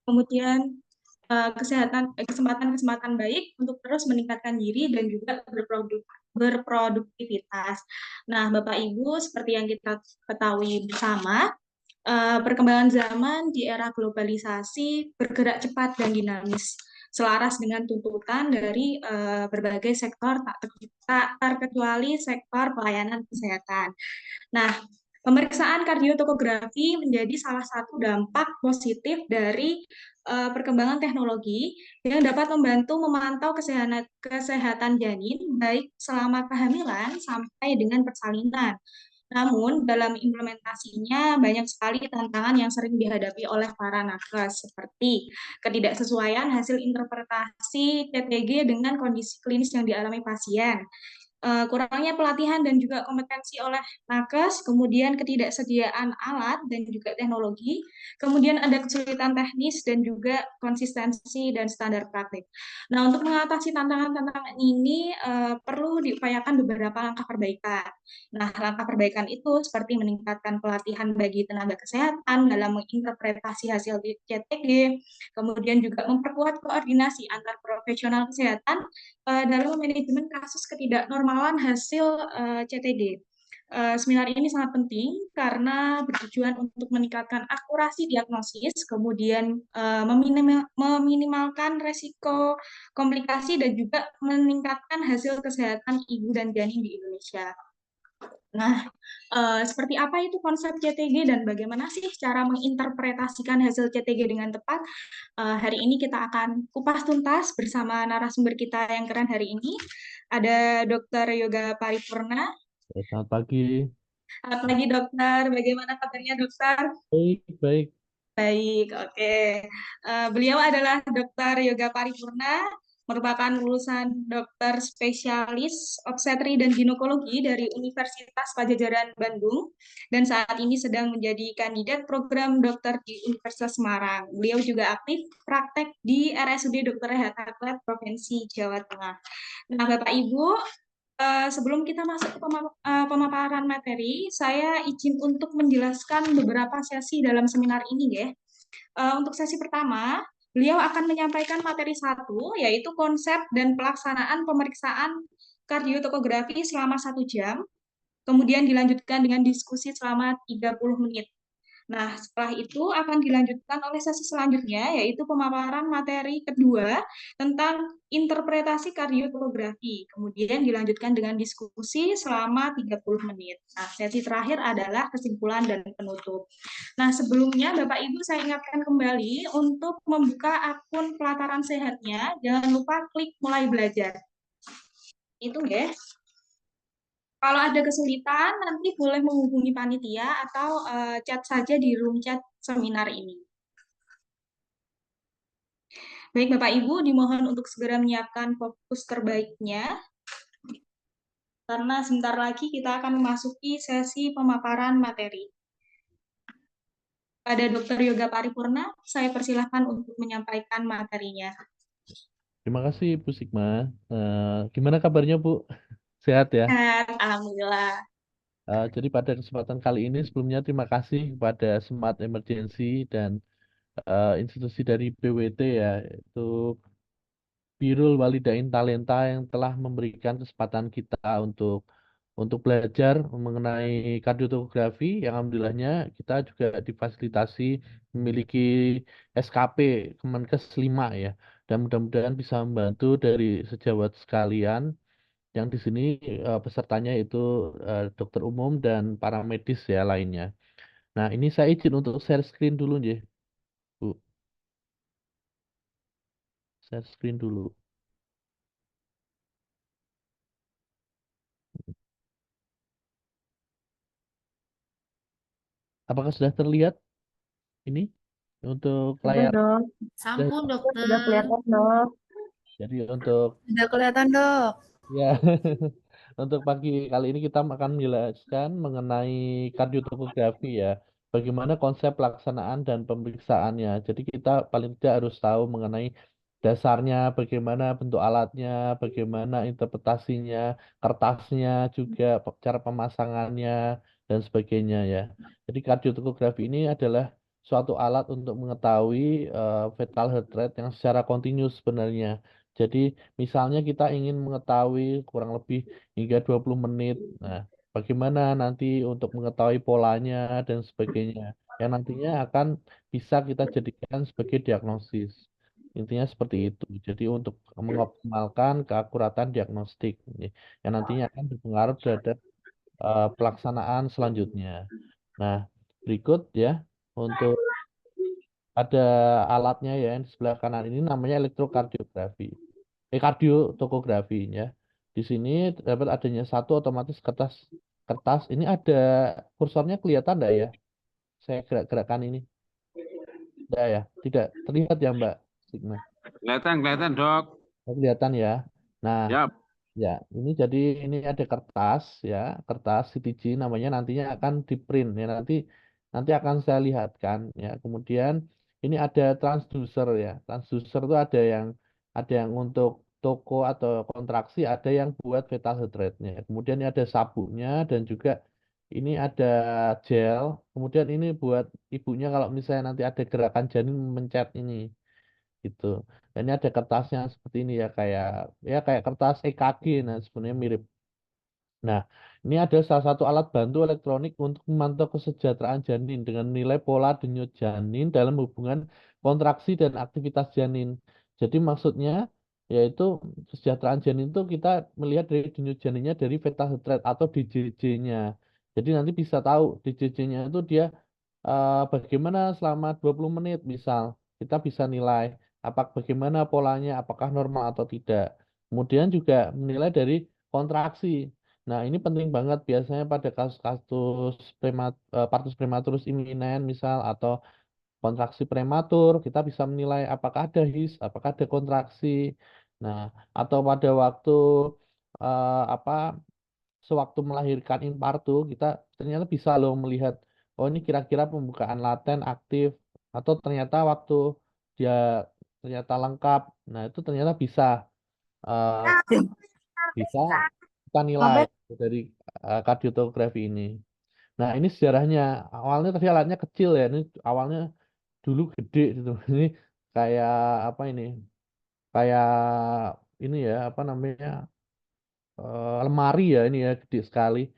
kemudian kesempatan-kesempatan baik untuk terus meningkatkan diri dan juga berproduktivitas. Nah, Bapak Ibu, seperti yang kita ketahui bersama, perkembangan zaman di era globalisasi bergerak cepat dan dinamis, selaras dengan tuntutan dari berbagai sektor, tak terkecuali sektor pelayanan kesehatan. Nah, pemeriksaan kardiotokografi menjadi salah satu dampak positif dari perkembangan teknologi yang dapat membantu memantau kesehatan janin baik selama kehamilan sampai dengan persalinan. Namun, dalam implementasinya banyak sekali tantangan yang sering dihadapi oleh para nakes, seperti ketidaksesuaian hasil interpretasi CTG dengan kondisi klinis yang dialami pasien, kurangnya pelatihan dan juga kompetensi oleh nakes, kemudian ketidaksediaan alat dan juga teknologi, kemudian ada kesulitan teknis dan juga konsistensi dan standar praktik. Nah, untuk mengatasi tantangan-tantangan ini perlu diupayakan beberapa langkah perbaikan. Nah, langkah perbaikan itu seperti meningkatkan pelatihan bagi tenaga kesehatan dalam menginterpretasi hasil CTG, kemudian juga memperkuat koordinasi antar profesional kesehatan dalam manajemen kasus ketidaknormalan hasil CTG. Seminar ini sangat penting karena bertujuan untuk meningkatkan akurasi diagnosis, kemudian meminimalkan resiko komplikasi dan juga meningkatkan hasil kesehatan ibu dan janin di Indonesia. Nah, seperti apa itu konsep CTG dan bagaimana sih cara menginterpretasikan hasil CTG dengan tepat? Hari ini kita akan kupas tuntas bersama narasumber kita yang keren hari ini. Ada Dr. Yoga Paripurna. Selamat pagi. Selamat pagi dokter, bagaimana kabarnya dokter? Baik, baik. Baik, oke. Beliau adalah Dr. Yoga Paripurna, merupakan lulusan dokter spesialis obstetri dan ginekologi dari Universitas Padjadjaran Bandung, dan saat ini sedang menjadi kandidat program dokter di Universitas Semarang. Beliau juga aktif praktek di RSUD Dr. Rehat Atlet Provinsi Jawa Tengah. Nah, Bapak Ibu, sebelum kita masuk ke pemaparan materi, saya izin untuk menjelaskan beberapa sesi dalam seminar ini, ya. Untuk sesi pertama, beliau akan menyampaikan materi 1, yaitu konsep dan pelaksanaan pemeriksaan kardiotokografi selama 1 jam, kemudian dilanjutkan dengan diskusi selama 30 menit. Nah, setelah itu akan dilanjutkan oleh sesi selanjutnya, yaitu pemaparan materi kedua tentang interpretasi kardiotokografi. Kemudian dilanjutkan dengan diskusi selama 30 menit. Nah, sesi terakhir adalah kesimpulan dan penutup. Nah, sebelumnya Bapak Ibu saya ingatkan kembali untuk membuka akun Pelataran Sehatnya, jangan lupa klik mulai belajar. Itu ya. Kalau ada kesulitan, nanti boleh menghubungi panitia atau chat saja di room chat seminar ini. Baik, Bapak Ibu, dimohon untuk segera menyiapkan fokus terbaiknya, karena sebentar lagi kita akan memasuki sesi pemaparan materi. Pada Dr. Yoga Paripurna, saya persilahkan untuk menyampaikan materinya. Terima kasih, Bu Sigma. Gimana kabarnya, Bu? Sehat ya? Alhamdulillah. Jadi pada kesempatan kali ini sebelumnya terima kasih kepada Smart Emergency dan institusi dari BWT ya, itu Birul Walidain Talenta yang telah memberikan kesempatan kita untuk belajar mengenai kardiotografi. Yang alhamdulillahnya kita juga difasilitasi memiliki SKP Kemenkes 5 ya. Dan mudah-mudahan bisa membantu dari sejawat sekalian yang di sini pesertanya itu dokter umum dan para medis ya lainnya. Nah, ini saya izin untuk share screen dulu ya, Bu. Share screen dulu. Apakah sudah terlihat ini untuk Sudah layar? dok, Sudah. Sampun sudah dokter. kelihatan dok. Jadi untuk Sudah kelihatan dok. ya untuk pagi kali ini kita akan menjelaskan mengenai kardiotomografi ya. Bagaimana konsep pelaksanaan dan pemeriksaannya. Jadi kita paling tidak harus tahu mengenai dasarnya, bagaimana bentuk alatnya, bagaimana interpretasinya, kertasnya juga, cara pemasangannya dan sebagainya ya. Jadi kardiotomografi ini adalah suatu alat untuk mengetahui fetal heart rate yang secara kontinus sebenarnya. Jadi misalnya kita ingin mengetahui kurang lebih hingga 20 menit. Nah, bagaimana nanti untuk mengetahui polanya dan sebagainya. Yang nantinya akan bisa kita jadikan sebagai diagnosis. Intinya seperti itu. Jadi untuk mengoptimalkan keakuratan diagnostik yang nantinya akan berpengaruh terhadap pelaksanaan selanjutnya. Nah, berikut ya untuk ada alatnya ya yang di sebelah kanan ini namanya elektrokardiografi. Kardiotokografi ya. Di sini dapat adanya satu otomatis kertas kertas. Ini ada kursornya kelihatan enggak ya? Saya gerak-gerakan ini. Enggak ya? Tidak terlihat ya, Mbak Sigma. Kelihatan, kelihatan, Dok. Kelihatan ya. Nah, Ya, ya, ini jadi ini ada kertas ya, kertas CTG namanya nantinya akan di print ya nanti nanti akan saya lihatkan ya. Kemudian ini ada transducer ya. Transducer itu ada yang untuk toko atau kontraksi, ada yang buat fetal heart rate-nya. Kemudian ini ada sabuknya dan juga ini ada gel. Kemudian ini buat ibunya kalau misalnya nanti ada gerakan janin mencet ini gitu. Dan ini ada kertasnya seperti ini ya kayak kertas EKG. Nah, sebenarnya mirip. Nah, ini ada salah satu alat bantu elektronik untuk memantau kesejahteraan janin dengan nilai pola denyut janin dalam hubungan kontraksi dan aktivitas janin. Jadi maksudnya yaitu kesejahteraan janin itu kita melihat dari denyut janinnya dari fetal heart rate atau DJJ-nya. Jadi nanti bisa tahu DJJ-nya itu dia bagaimana selama 20 menit misal kita bisa nilai bagaimana polanya apakah normal atau tidak. Kemudian juga menilai dari kontraksi. Nah, ini penting banget biasanya pada kasus-kasus partus prematurus iminen misal atau kontraksi prematur, kita bisa menilai apakah ada his, apakah ada kontraksi. Nah, atau pada waktu apa sewaktu melahirkan infarto, kita ternyata bisa loh melihat, oh ini kira-kira pembukaan laten aktif, atau ternyata waktu dia ternyata lengkap. Nah, itu ternyata eh, bisa kita nilai dari kardiotografi ini. Nah, ini sejarahnya. Awalnya tadi alatnya kecil ya. Ini awalnya dulu gede gitu. Ini kayak apa ini? Kayak ini ya, apa namanya? Lemari ya ini ya gede sekali.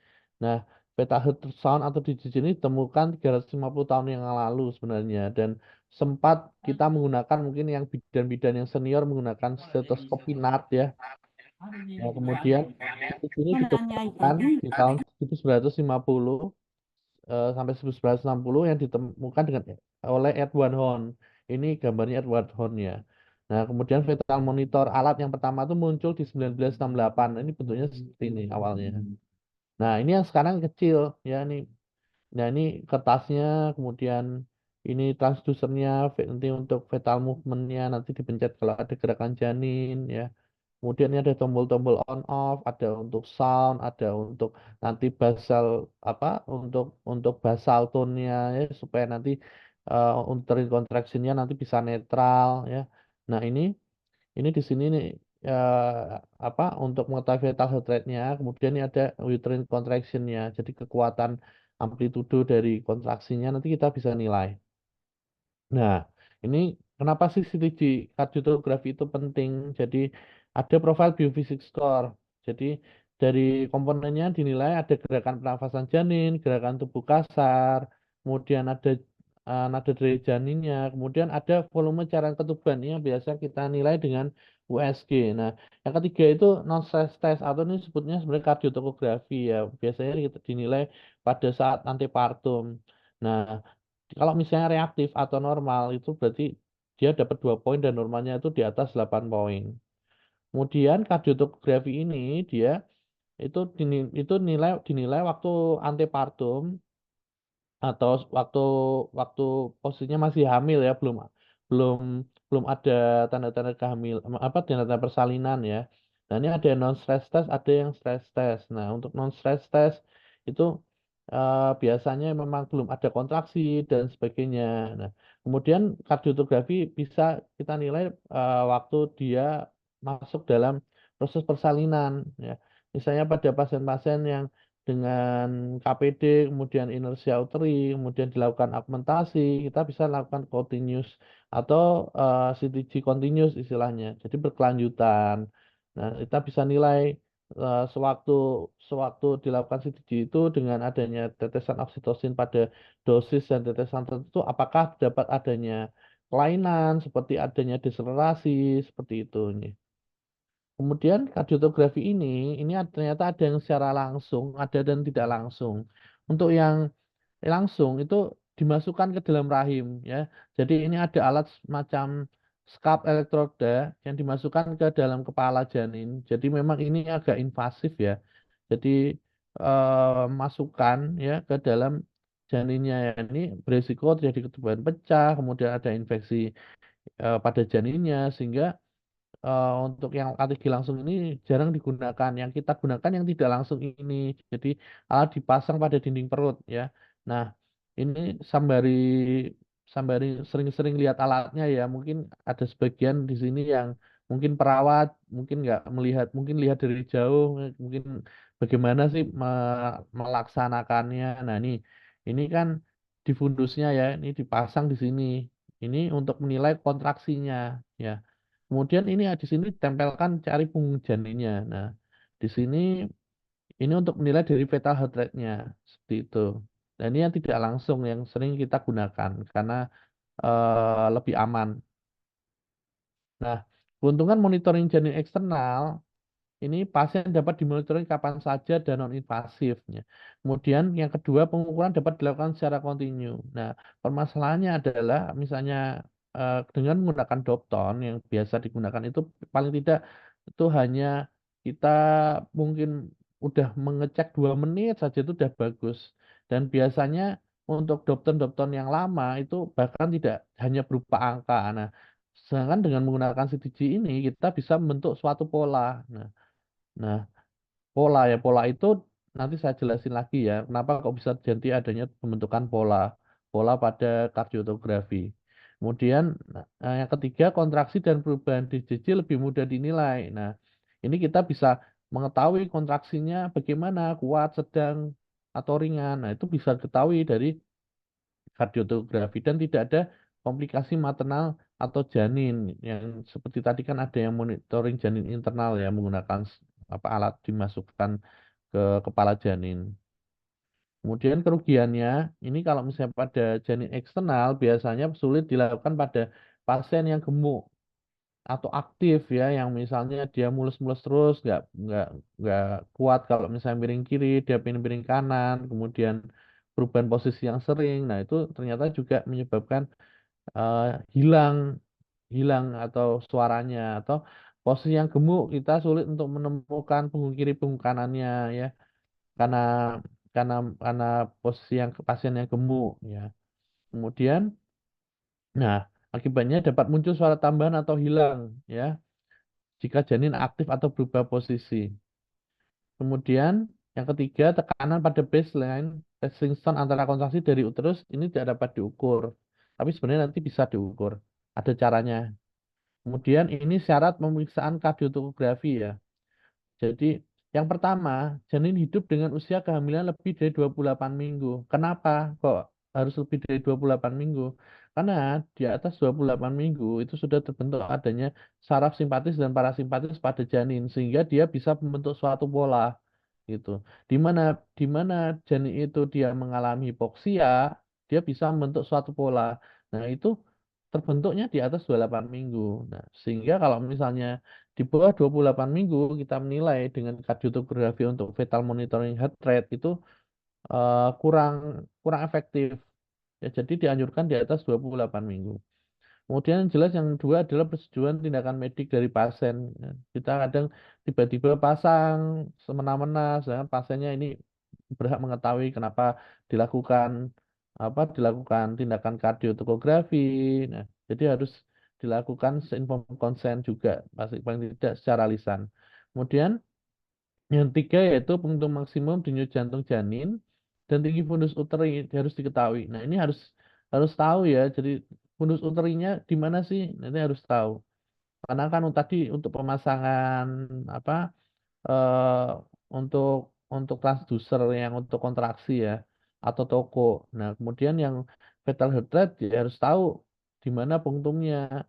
Nah, peta ultrasound atau DJJ ini ditemukan 350 tahun yang lalu sebenarnya dan sempat kita menggunakan mungkin yang bidan-bidan yang senior menggunakan stetoskop Pinart ya. Nah, kemudian situs ini ditemukan di tahun 1950 sampai 1960 yang ditemukan oleh Edward Hone. Ini gambarnya Edward Hone ya. Nah, kemudian fetal monitor alat yang pertama itu muncul di 1968. Nah, ini bentuknya seperti ini awalnya. Nah, ini yang sekarang kecil ya ini. Nah, ini kertasnya, kemudian ini transducernya nanti untuk fetal movementnya nanti dipencet kalau ada gerakan janin ya. Kemudian ini ada tombol-tombol on off, ada untuk sound, ada untuk nanti basal apa untuk basal tone-nya ya supaya nanti untuk contraction-nya nanti bisa netral ya. Nah, ini di sini nih apa untuk mengetahui fetal heart rate-nya, kemudian ini ada uterine contraction-nya. Jadi kekuatan amplitudo dari kontraksinya nanti kita bisa nilai. Nah, ini kenapa sih CTG kardiotografi itu penting? Jadi ada profil biofisik score. Jadi dari komponennya dinilai ada gerakan pernafasan janin, gerakan tubuh kasar, kemudian ada nada dari janinnya, kemudian ada volume cairan ketuban yang biasa kita nilai dengan USG. Nah, yang ketiga itu non stress test atau ini sebutnya sebenarnya kardiotokografi ya. Biasanya kita dinilai pada saat antepartum. Nah, kalau misalnya reaktif atau normal itu berarti dia dapat 2 poin dan normalnya itu di atas 8 poin. Kemudian kardiotografi ini dia itu dinilai waktu antepartum atau waktu waktu posisinya masih hamil ya belum belum ada tanda-tanda kehamilan apa tanda-tanda persalinan ya. Nah, ini ada non stress test, ada yang stress test. Nah, untuk non stress test itu biasanya memang belum ada kontraksi dan sebagainya. Nah, kemudian kardiotografi bisa kita nilai waktu dia masuk dalam proses persalinan ya. Misalnya pada pasien-pasien yang dengan KPD, kemudian inertia uteri, kemudian dilakukan augmentasi, kita bisa lakukan continuous atau CTG continuous istilahnya. Jadi berkelanjutan. Nah, kita bisa nilai sewaktu sewaktu dilakukan CTG itu dengan adanya tetesan oksitosin pada dosis dan tetesan tertentu, apakah dapat adanya kelainan seperti adanya deselerasi seperti itu. Kemudian kardiotografi ini ternyata ada yang secara langsung, ada dan tidak langsung. Untuk yang langsung itu dimasukkan ke dalam rahim ya. Jadi ini ada alat semacam scalp elektroda yang dimasukkan ke dalam kepala janin. Jadi memang ini agak invasif ya. Jadi masukkan ya ke dalam janinnya ya. Ini berisiko terjadi ketuban pecah, kemudian ada infeksi pada janinnya sehingga untuk yang ATG langsung ini jarang digunakan. Yang kita gunakan yang tidak langsung ini. Jadi alat dipasang pada dinding perut ya. Nah, ini sambari sambari sering-sering lihat alatnya ya. Mungkin ada sebagian di sini yang mungkin perawat, mungkin nggak melihat, mungkin lihat dari jauh, mungkin bagaimana sih melaksanakannya. Nah, ini kan di fundusnya ya, ini dipasang di sini. Ini untuk menilai kontraksinya ya. Kemudian ini di sini ditempelkan cari punggung janinnya. Nah, di sini ini untuk menilai dari fetal heart rate-nya seperti itu. Dan ini yang tidak langsung yang sering kita gunakan karena lebih aman. Nah, keuntungan monitoring janin eksternal ini pasien dapat dimonitoring kapan saja dan non-invasifnya. Kemudian yang kedua pengukuran dapat dilakukan secara kontinu. Nah, permasalahannya adalah misalnya dengan menggunakan Dopton yang biasa digunakan itu paling tidak itu hanya kita mungkin udah mengecek 2 menit saja itu udah bagus. Dan biasanya untuk Dopton-Dopton yang lama itu bahkan tidak hanya berupa angka. Nah, sedangkan dengan menggunakan CTG ini kita bisa membentuk suatu pola. Nah, pola itu nanti saya jelasin lagi ya, kenapa kok bisa jadi adanya pembentukan pola pada kardiotografi. Kemudian yang ketiga kontraksi dan perubahan DJJ lebih mudah dinilai. Nah, ini kita bisa mengetahui kontraksinya bagaimana, kuat, sedang, atau ringan. Nah, itu bisa diketahui dari kardiotografi dan tidak ada komplikasi maternal atau janin yang seperti tadi kan ada yang monitoring janin internal ya menggunakan alat dimasukkan ke kepala janin. Kemudian kerugiannya ini kalau misalnya pada janin eksternal biasanya sulit dilakukan pada pasien yang gemuk atau aktif ya yang misalnya dia mulus-mulus terus nggak kuat kalau misalnya miring kiri dia pengen miring kanan kemudian perubahan posisi yang sering nah itu ternyata juga menyebabkan eh, hilang hilang atau suaranya atau posisi yang gemuk kita sulit untuk menemukan punggung kiri punggung kanannya ya karena karena karena posisi yang pasien yang gemuk ya kemudian nah akibatnya dapat muncul suara tambahan atau hilang ya jika janin aktif atau berubah posisi. Kemudian yang ketiga, tekanan pada baseline resting zone antara kontraksi dari uterus ini tidak dapat diukur. Tapi sebenarnya nanti bisa diukur. Ada caranya. Kemudian ini syarat pemeriksaan kardiotografi ya. Jadi yang pertama, janin hidup dengan usia kehamilan lebih dari 28 minggu. Kenapa kok harus lebih dari 28 minggu? Karena di atas 28 minggu itu sudah terbentuk adanya saraf simpatis dan parasimpatis pada janin sehingga dia bisa membentuk suatu pola gitu. Di mana di mana janin itu dia mengalami hipoksia, dia bisa membentuk suatu pola. Nah, itu terbentuknya di atas 28 minggu. Nah, sehingga kalau misalnya di bawah 28 minggu kita menilai dengan kardiotografi untuk fetal monitoring heart rate itu kurang kurang efektif. Ya, jadi dianjurkan di atas 28 minggu. Kemudian yang jelas yang kedua adalah persetujuan tindakan medik dari pasien. Ya, kita kadang tiba-tiba pasang semena-mena, sedangkan pasiennya ini berhak mengetahui kenapa dilakukan dilakukan tindakan kardiotomografi. Nah, jadi harus dilakukan seinformed consent juga, pasti paling tidak secara lisan. Kemudian yang tiga yaitu penghitung maksimum denyut jantung janin dan tinggi fundus uteri harus diketahui. Nah, ini harus harus tahu ya. Jadi fundus uterinya di mana sih? Nanti harus tahu. Karena kan tadi untuk pemasangan apa untuk untuk transducer yang untuk kontraksi ya atau toko. Nah, kemudian yang fatal heart rate ya harus tahu di mana puntungnya,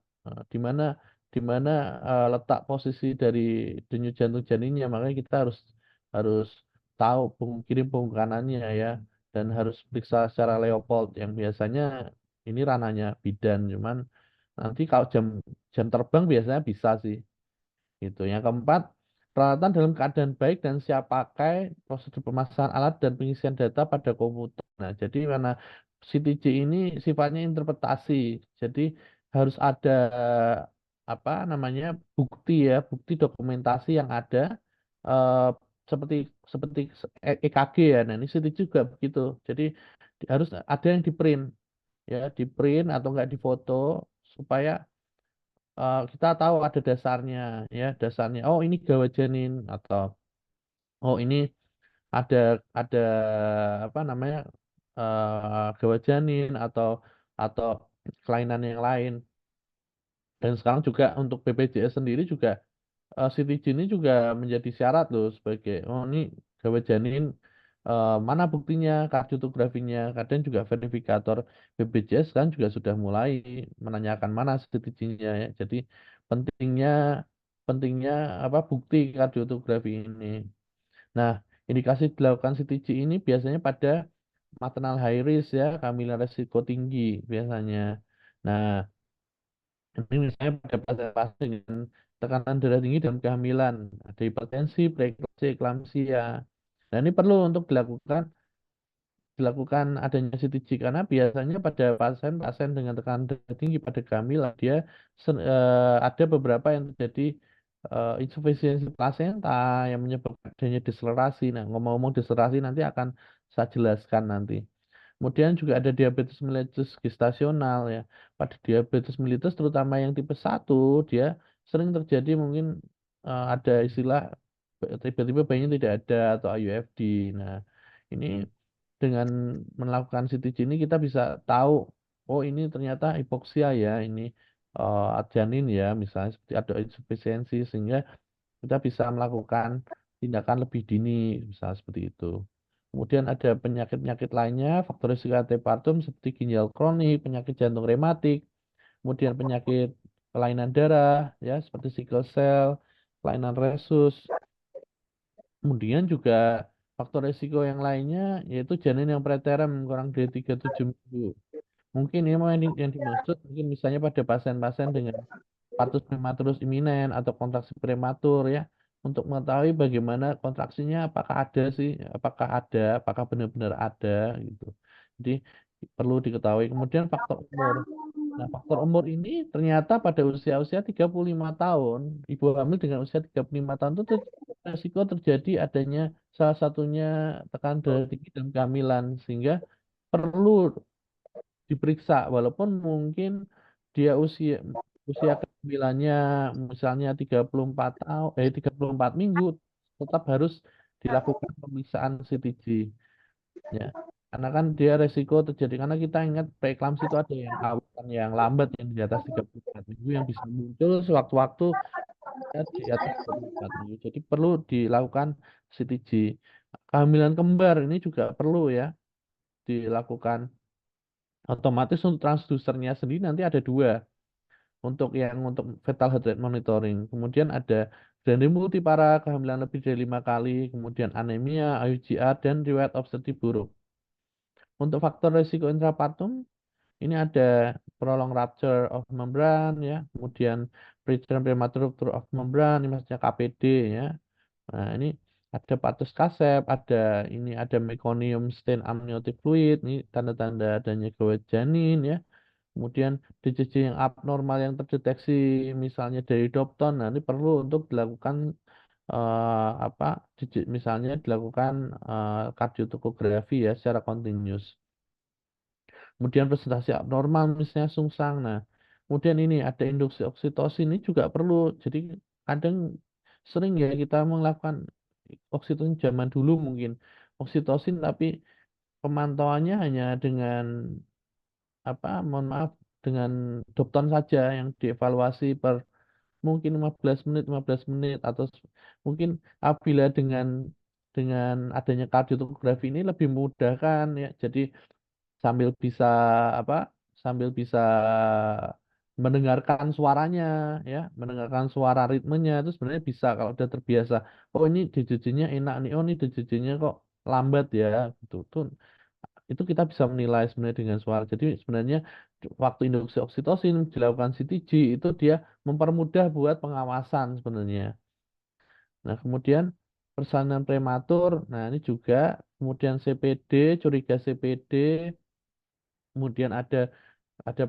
di mana di mana letak posisi dari denyut jantung janinnya. Makanya kita harus harus tahu punggung kiri punggung kanannya ya, dan harus periksa secara Leopold yang biasanya ini rananya bidan, cuman nanti kalau jam jam terbang biasanya bisa sih. Gitu. Yang keempat, peralatan dalam keadaan baik dan siap pakai, prosedur pemasangan alat dan pengisian data pada komputer. Nah, jadi karena CTG ini sifatnya interpretasi, jadi harus ada apa namanya bukti ya, bukti dokumentasi yang ada eh, seperti seperti EKG ya. Nah, ini CTG juga begitu. Jadi harus ada yang di print ya, di print atau enggak di foto supaya kita tahu ada dasarnya ya, dasarnya oh ini gawat janin atau oh ini ada ada apa namanya gawat janin atau kelainan yang lain. Dan sekarang juga untuk BPJS sendiri juga CTG ini juga menjadi syarat loh sebagai oh ini gawat janin, mana buktinya, kardiotografinya. Kadang juga verifikator BPJS kan juga sudah mulai menanyakan mana CTG-nya ya. Jadi pentingnya pentingnya apa bukti kardiotografi ini. Nah, indikasi dilakukan CTG ini biasanya pada maternal high risk ya, kehamilan resiko tinggi biasanya. Nah, ini misalnya pada pasien-pasien dengan tekanan darah tinggi dalam kehamilan, ada hipertensi, preeklampsia, eklamsia. Nah, ini perlu untuk dilakukan adanya CTG karena biasanya pada pasien-pasien dengan tekanan darah tinggi pada kehamilan dia ada beberapa yang terjadi insufisiensi plasenta yang menyebabkan adanya deselerasi. Nah, ngomong-ngomong deselerasi nanti akan saya jelaskan nanti. Kemudian juga ada diabetes mellitus gestasional ya. Pada diabetes mellitus terutama yang tipe 1 dia sering terjadi mungkin ada istilah tiba-tiba bayinya tidak ada atau IUFD. Nah, ini dengan melakukan CTG ini kita bisa tahu oh ini ternyata hipoksia ya, ini janin ya misalnya seperti ada insufisiensi sehingga kita bisa melakukan tindakan lebih dini misalnya seperti itu. Kemudian ada penyakit-penyakit lainnya, faktor risiko antepartum seperti ginjal kronik, penyakit jantung rematik, kemudian penyakit kelainan darah ya seperti sickle cell, kelainan resus. Kemudian juga faktor risiko yang lainnya yaitu janin yang preterm kurang dari 37 minggu. Mungkin ini yang dimaksud mungkin misalnya pada pasien-pasien dengan status prematurus iminen atau kontraksi prematur ya, untuk mengetahui bagaimana kontraksinya apakah ada sih, apakah benar-benar ada gitu. Jadi perlu diketahui. Kemudian faktor umur. Nah, faktor umur ini ternyata pada usia-usia 35 tahun, ibu hamil dengan usia 35 tahun itu resiko terjadi adanya salah satunya tekanan darah tinggi dalam kehamilan sehingga perlu diperiksa walaupun mungkin dia usia kehamilannya misalnya 34 tahun 34 minggu tetap harus dilakukan pemeriksaan CTG ya, karena kan dia resiko terjadi karena kita ingat preeklamsi itu ada yang awal dan yang lambat yang di atas 34 minggu yang bisa muncul sewaktu-waktu ya, di atas 34 minggu, jadi perlu dilakukan CTG. Kehamilan kembar ini juga perlu ya dilakukan. Otomatis untuk transducernya sendiri nanti ada dua untuk yang untuk fetal heart rate monitoring. Kemudian ada Grande multipara kehamilan lebih dari 5 kali, kemudian anemia, IUGR, dan riwayat obstetrik buruk. Untuk faktor risiko intrapartum ini ada prolonged rupture of membrane ya, kemudian preterm premature rupture of membrane, ini maksudnya KPD ya. Nah, ini ada patus kasep, ada meconium stain amniotic fluid, ini tanda-tanda adanya gawat janin ya. Kemudian DCJ yang abnormal yang terdeteksi misalnya dari Dopton, nah ini perlu untuk dilakukan apa misalnya dilakukan kardiotokografi ya secara continuous. Kemudian presentasi abnormal misalnya sungsang. Nah, kemudian ini ada induksi oksitosin ini juga perlu. Jadi kadang sering ya kita melakukan oksitosin zaman dulu mungkin oksitosin tapi pemantauannya hanya dengan apa mohon maaf dengan Dopton saja yang dievaluasi per mungkin 15 menit atau mungkin apabila dengan dengan adanya kardiotomografi ini lebih mudah kan ya. Jadi sambil bisa apa? Sambil bisa mendengarkan suaranya ya, mendengarkan suara ritmenya itu sebenarnya bisa kalau udah terbiasa. Oh ini DJJ-nya enak nih, oh ini DJJ-nya kok lambat ya gitu. Itu kita bisa menilai sebenarnya dengan suara. Jadi sebenarnya waktu induksi oksitosin dilakukan CTG itu dia mempermudah buat pengawasan sebenarnya. Nah, kemudian persalinan prematur, nah ini juga kemudian CPD, curiga CPD, kemudian ada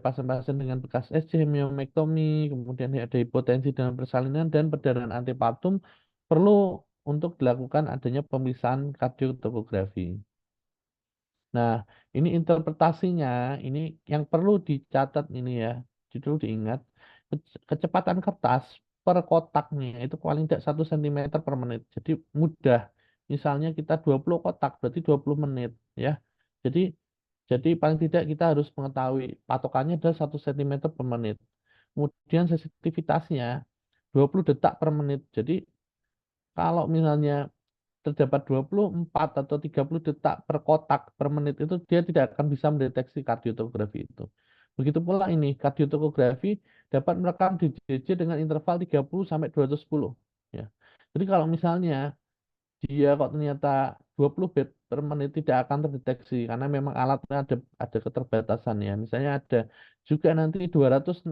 pasien-pasien dengan bekas SC, myomektomi, kemudian ada hipotensi dengan persalinan dan perdarahan antepartum perlu untuk dilakukan adanya pemeriksaan kardiotomografi. Nah, ini interpretasinya, ini yang perlu dicatat ini ya, judul diingat, kecepatan kertas per kotaknya itu paling tidak 1 cm per menit. Jadi mudah. Misalnya kita 20 kotak, berarti 20 menit ya. Jadi jadi paling tidak kita harus mengetahui patokannya adalah 1 cm per menit. Kemudian sensitivitasnya 20 detak per menit. Jadi kalau misalnya terdapat 24 atau 30 detak per kotak per menit itu dia tidak akan bisa mendeteksi kardiotomografi itu. Begitu pula ini kardiotomografi dapat merekam DJJ dengan interval 30 sampai 210 ya. Jadi kalau misalnya dia kok ternyata 20 beat per menit tidak akan terdeteksi karena memang alatnya ada keterbatasan ya. Misalnya ada juga nanti 260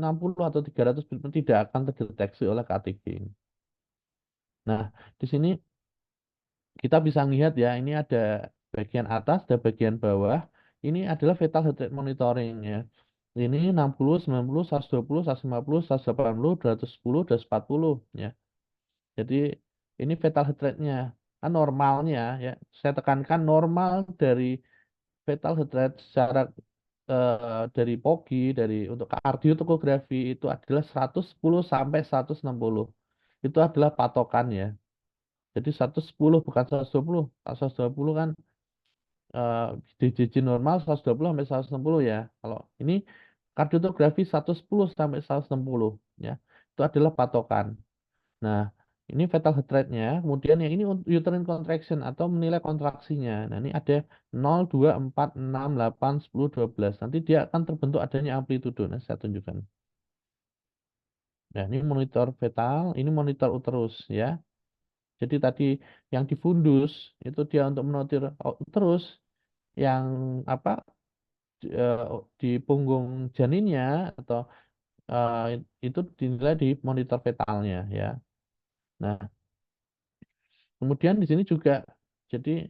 atau 300 beat tidak akan terdeteksi oleh KTG. Nah, di sini kita bisa lihat ya, ini ada bagian atas, ada bagian bawah. Ini adalah fetal heart rate monitoring ya. Ini 60, 90, 120, 150, 180, 210, 240 ya. Jadi ini fetal heart rate-nya. Kan normalnya ya, saya tekankan normal dari fetal heart rate secara dari POGI, dari untuk kardiotomografi itu adalah 110 sampai 160. Itu adalah patokan ya. Jadi 110 bukan 120. Kalau 120 kan eh, DJJ normal 120 sampai 160 ya. Kalau ini kardiotomografi 110 sampai 160 ya. Itu adalah patokan. Nah, ini fetal heart rate-nya. Kemudian yang ini uterine contraction atau menilai kontraksinya. Nah, ini ada 0, 2, 4, 6, 8, 10, 12. Nanti dia akan terbentuk adanya amplitudo. Nah, saya tunjukkan. Nah, ini monitor fetal, ini monitor uterus ya. Jadi tadi yang di fundus itu dia untuk monitor uterus, yang apa eh, di punggung janinnya atau eh, itu dinilai di monitor fetalnya ya. Nah, kemudian di sini juga jadi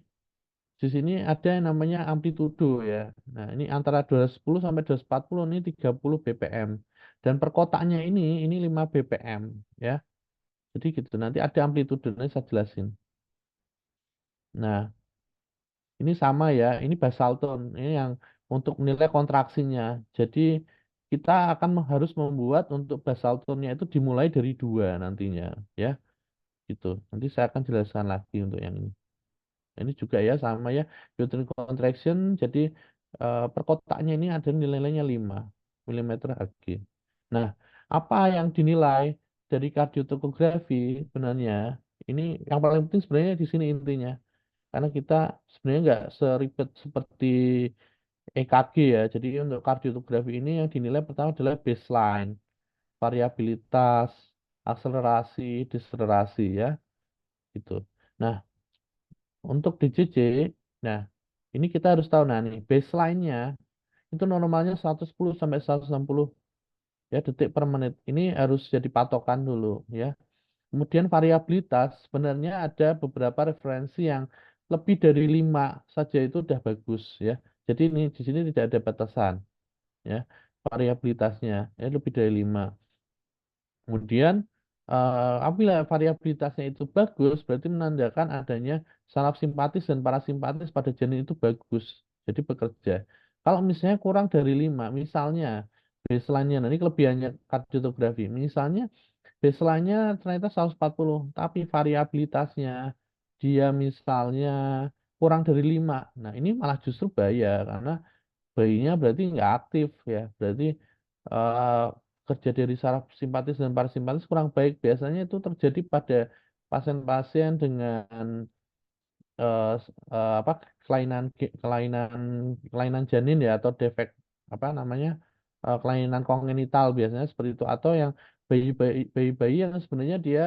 di sini ada yang namanya amplitudo ya. Nah, ini antara 210 sampai 240 ini 30 bpm. Dan per kotaknya ini 5 bpm ya. Jadi gitu nanti ada amplitudo nanti saya jelasin. Nah, ini sama ya, ini basal tone, ini yang untuk menilai kontraksinya. Jadi kita akan harus membuat untuk basal tone-nya itu dimulai dari 2 nantinya, ya, gitu. Nanti saya akan jelaskan lagi untuk yang ini. Ini juga ya sama ya, uterine contraction. Jadi per kotaknya ini ada nilainya 5 mm Hg. Nah, apa yang dinilai dari kardiotomografi sebenarnya? Ini yang paling penting sebenarnya di sini intinya. Karena kita sebenarnya nggak seribet seperti EKG ya. Jadi untuk kardiotomografi ini yang dinilai pertama adalah baseline, variabilitas, akselerasi, deselerasi ya, gitu. Nah, untuk DJJ, nah ini kita harus tahu nah nih baseline-nya itu normalnya 110 sampai 160 ya detik per menit. Ini harus jadi patokan dulu ya. Kemudian variabilitas sebenarnya ada beberapa referensi yang lebih dari 5 saja itu udah bagus ya. Jadi ini di sini tidak ada batasan ya variabilitasnya ya lebih dari 5. Kemudian apabila variabilitasnya itu bagus berarti menandakan adanya saraf simpatis dan parasimpatis pada janin itu bagus. Jadi bekerja. Kalau misalnya kurang dari 5, misalnya baseline-nya, nah ini kelebihannya kardiotomografi. Misalnya baseline-nya ternyata 140, tapi variabilitasnya dia misalnya kurang dari 5. Nah, ini malah justru bahaya karena bayinya berarti nggak aktif ya. Berarti eh, kerja dari saraf simpatis dan parasimpatis kurang baik. Biasanya itu terjadi pada pasien-pasien dengan apa kelainan janin ya atau defek apa namanya kelainan kongenital biasanya seperti itu atau yang bayi-bayi yang sebenarnya dia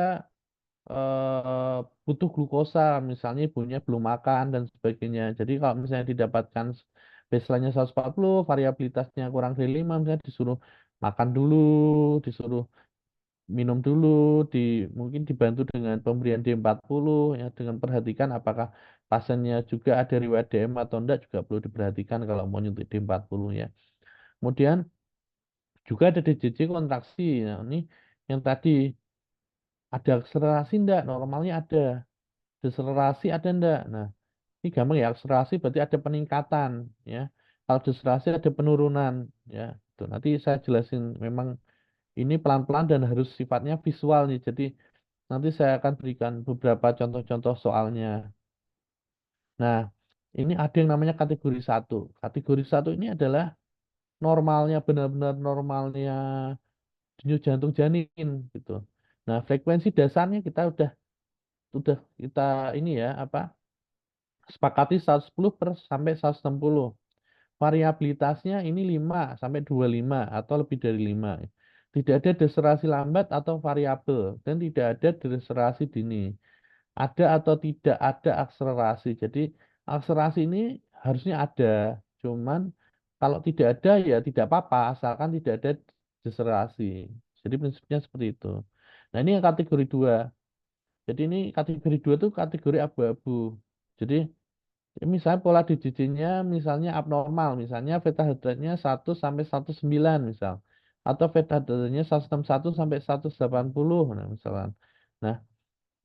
eh, butuh glukosa misalnya ibunya belum makan dan sebagainya. Jadi kalau misalnya didapatkan baseline-nya 140 variabilitasnya kurang dari 5 misalnya disuruh makan dulu, disuruh minum dulu, mungkin dibantu dengan pemberian D40 ya dengan perhatikan apakah pasiennya juga ada riwayat DM atau enggak juga perlu diperhatikan kalau mau nyuntik D40 ya. Kemudian juga ada DJJ kontraksi. Nah, ini yang tadi ada akselerasi enggak? Normalnya ada. Deselerasi ada enggak? Nah, ini gampang ya, akselerasi berarti ada peningkatan ya. Kalau deselerasi ada penurunan ya. Tuh, nanti saya jelasin memang ini pelan-pelan dan harus sifatnya visual nih. Jadi nanti saya akan berikan beberapa contoh-contoh soalnya. Nah, ini ada yang namanya kategori satu. Kategori satu ini adalah normalnya, benar-benar normalnya denyut jantung janin gitu. Nah, frekuensi dasarnya kita udah kita ini ya apa sepakati 110 per sampai 160. Variabilitasnya ini 5 sampai 25 atau lebih dari 5. Tidak ada deselerasi lambat atau variabel dan tidak ada deselerasi dini. Ada atau tidak ada akselerasi. Jadi akselerasi ini harusnya ada. Cuman kalau tidak ada ya tidak apa-apa asalkan tidak ada deselerasi. Jadi prinsipnya seperti itu. Nah, ini yang kategori 2. Jadi ini kategori 2 itu kategori abu-abu. Jadi misalnya pola DJJ-nya misalnya abnormal, misalnya beta hadratnya 1 sampai 109 misal. Atau beta hadratnya 161 sampai 180 nah misalnya. Nah,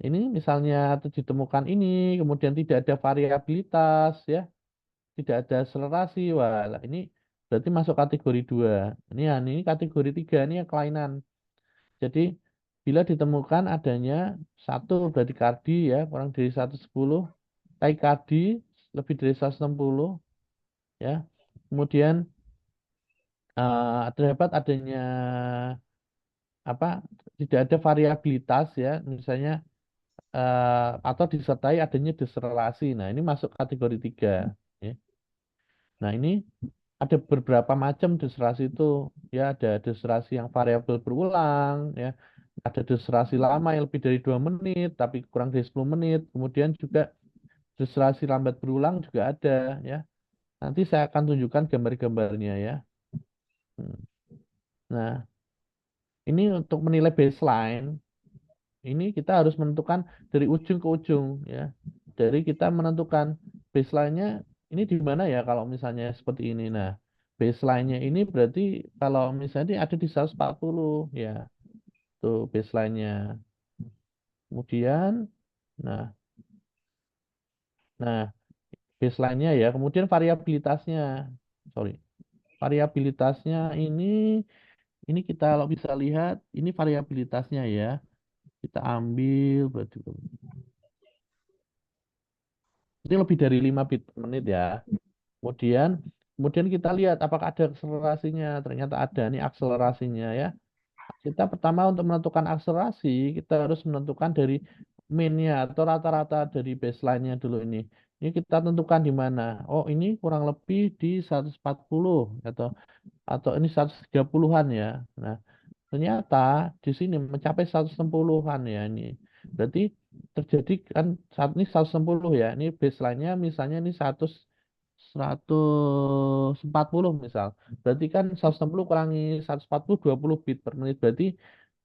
ini misalnya ditemukan ini, kemudian tidak ada variabilitas ya, tidak ada akselerasi. Wah, lah, ini berarti masuk kategori 2. Ini kategori 3 ini yang kelainan. Jadi bila ditemukan adanya satu bradikardi ya kurang dari 110, taikardi lebih dari 160 ya. Kemudian terdapat adanya apa tidak ada variabilitas ya, misalnya atau disertai adanya deselerasi. Nah, ini masuk kategori 3 ya. Nah, ini ada beberapa macam deselerasi itu ya, ada deselerasi yang variabel berulang ya. Ada deselerasi lama yang lebih dari 2 menit tapi kurang dari 10 menit. Kemudian juga deselerasi lambat berulang juga ada ya. Nanti saya akan tunjukkan gambar-gambarnya ya. Hmm. Nah, ini untuk menilai baseline, ini kita harus menentukan dari ujung ke ujung ya. Dari kita menentukan baseline-nya ini di mana ya kalau misalnya seperti ini. Nah, baseline-nya ini berarti kalau misalnya ini ada di 140 ya. Tuh baseline-nya. Kemudian nah, nah baseline-nya ya, kemudian variabilitasnya. Sorry. Variabilitasnya ini kita kalau bisa lihat ini variabilitasnya ya. Kita ambil berarti ini lebih dari 5 bit per menit ya. Kemudian kemudian kita lihat apakah ada akselerasinya. Ternyata ada nih akselerasinya ya. Kita pertama untuk menentukan akselerasi, kita harus menentukan dari mean-nya atau rata-rata dari baseline-nya dulu ini. Ini kita tentukan di mana. Oh, ini kurang lebih di 140 atau ini 130-an ya. Nah, ternyata di sini mencapai 160-an ya ini. Berarti terjadi kan saat ini 160 ya. Ini baseline-nya misalnya ini 140 misal. Berarti kan 160 kurangi 140 20 bit per menit. Berarti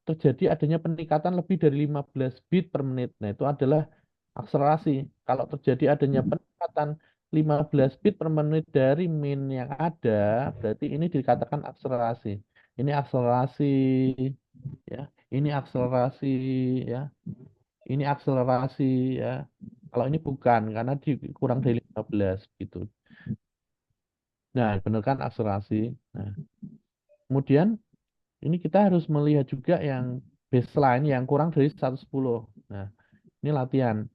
terjadi adanya peningkatan lebih dari 15 bit per menit. Nah, itu adalah akselerasi. Kalau terjadi adanya peningkatan 15 bit per menit dari min yang ada, berarti ini dikatakan akselerasi. Ini akselerasi ya. Ini akselerasi ya. Ini akselerasi ya. Kalau ini bukan karena kurang dari 15 gitu. Nah, benar kan akselerasi. Nah, kemudian ini kita harus melihat juga yang baseline yang kurang dari 110. Nah, ini latihan.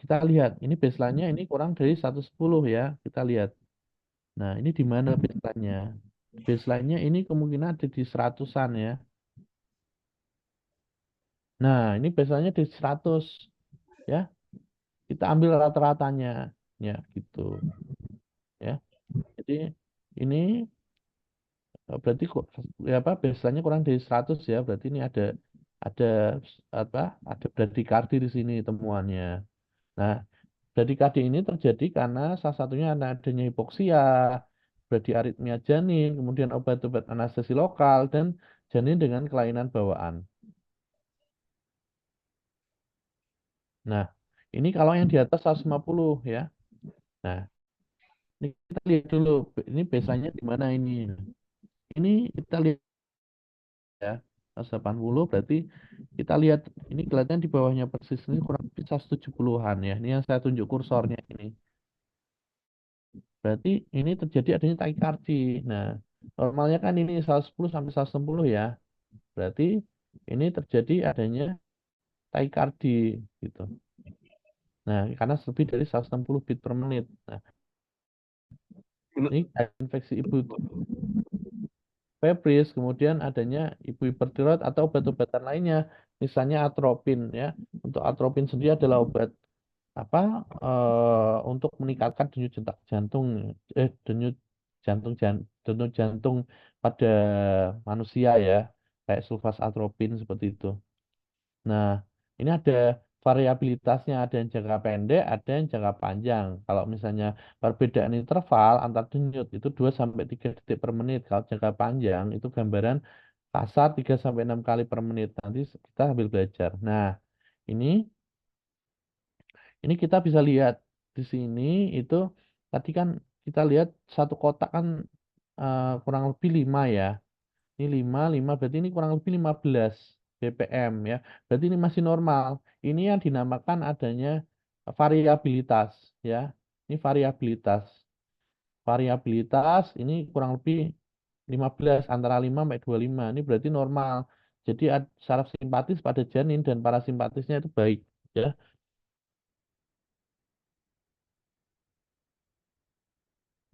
Kita lihat, ini baseline-nya ini kurang dari 110 ya. Kita lihat. Nah, ini di mana baseline-nya? Baseline-nya ini kemungkinan ada di 100-an ya. Nah, ini baseline-nya di 100 ya. kita ambil rata-ratanya, ya gitu, ya. Jadi ini berarti kok ya apa biasanya kurang dari 100 ya, berarti ini ada apa ada bradikardi di sini temuannya. Nah, bradikardi ini terjadi karena salah satunya adanya hipoksia, bradiaritmia janin, kemudian obat-obat anestesi lokal dan janin dengan kelainan bawaan. Nah, ini kalau yang di atas 150 ya. Nah, ini kita lihat dulu ini biasanya di mana ini. Ini kita lihat ya 180 berarti kita lihat ini kelihatan di bawahnya persis ini kurang lebih 170-an ya. Ini yang saya tunjuk kursornya ini. Berarti ini terjadi adanya tachycardia. Nah, normalnya kan ini 110 sampai 160 ya. Berarti ini terjadi adanya tachycardia gitu. Nah, karena lebih dari 160 beat per menit. Nah, ini infeksi ibu febris, kemudian adanya ibu hipertiroid atau obat-obatan lainnya, misalnya atropin ya. Untuk atropin sendiri adalah obat apa untuk meningkatkan denyut jantung denyut jantung pada manusia ya, kayak sulfasatropin seperti itu. Nah, ini ada variabilitasnya, ada yang jangka pendek, ada yang jangka panjang. Kalau misalnya perbedaan interval antar denyut itu 2 sampai 3 detik per menit. Kalau jangka panjang itu gambaran kasar 3 sampai 6 kali per menit. Nanti kita sambil belajar. Nah, ini kita bisa lihat di sini itu tadi kan kita lihat satu kotak kan kurang lebih 5 ya. Ini 5 berarti ini kurang lebih 15 BPM ya. Berarti ini masih normal. Ini yang dinamakan adanya variabilitas ya. Ini variabilitas. Variabilitas ini kurang lebih 15 antara 5 sampai 25. Ini berarti normal. Jadi saraf simpatis pada janin dan parasimpatisnya itu baik ya.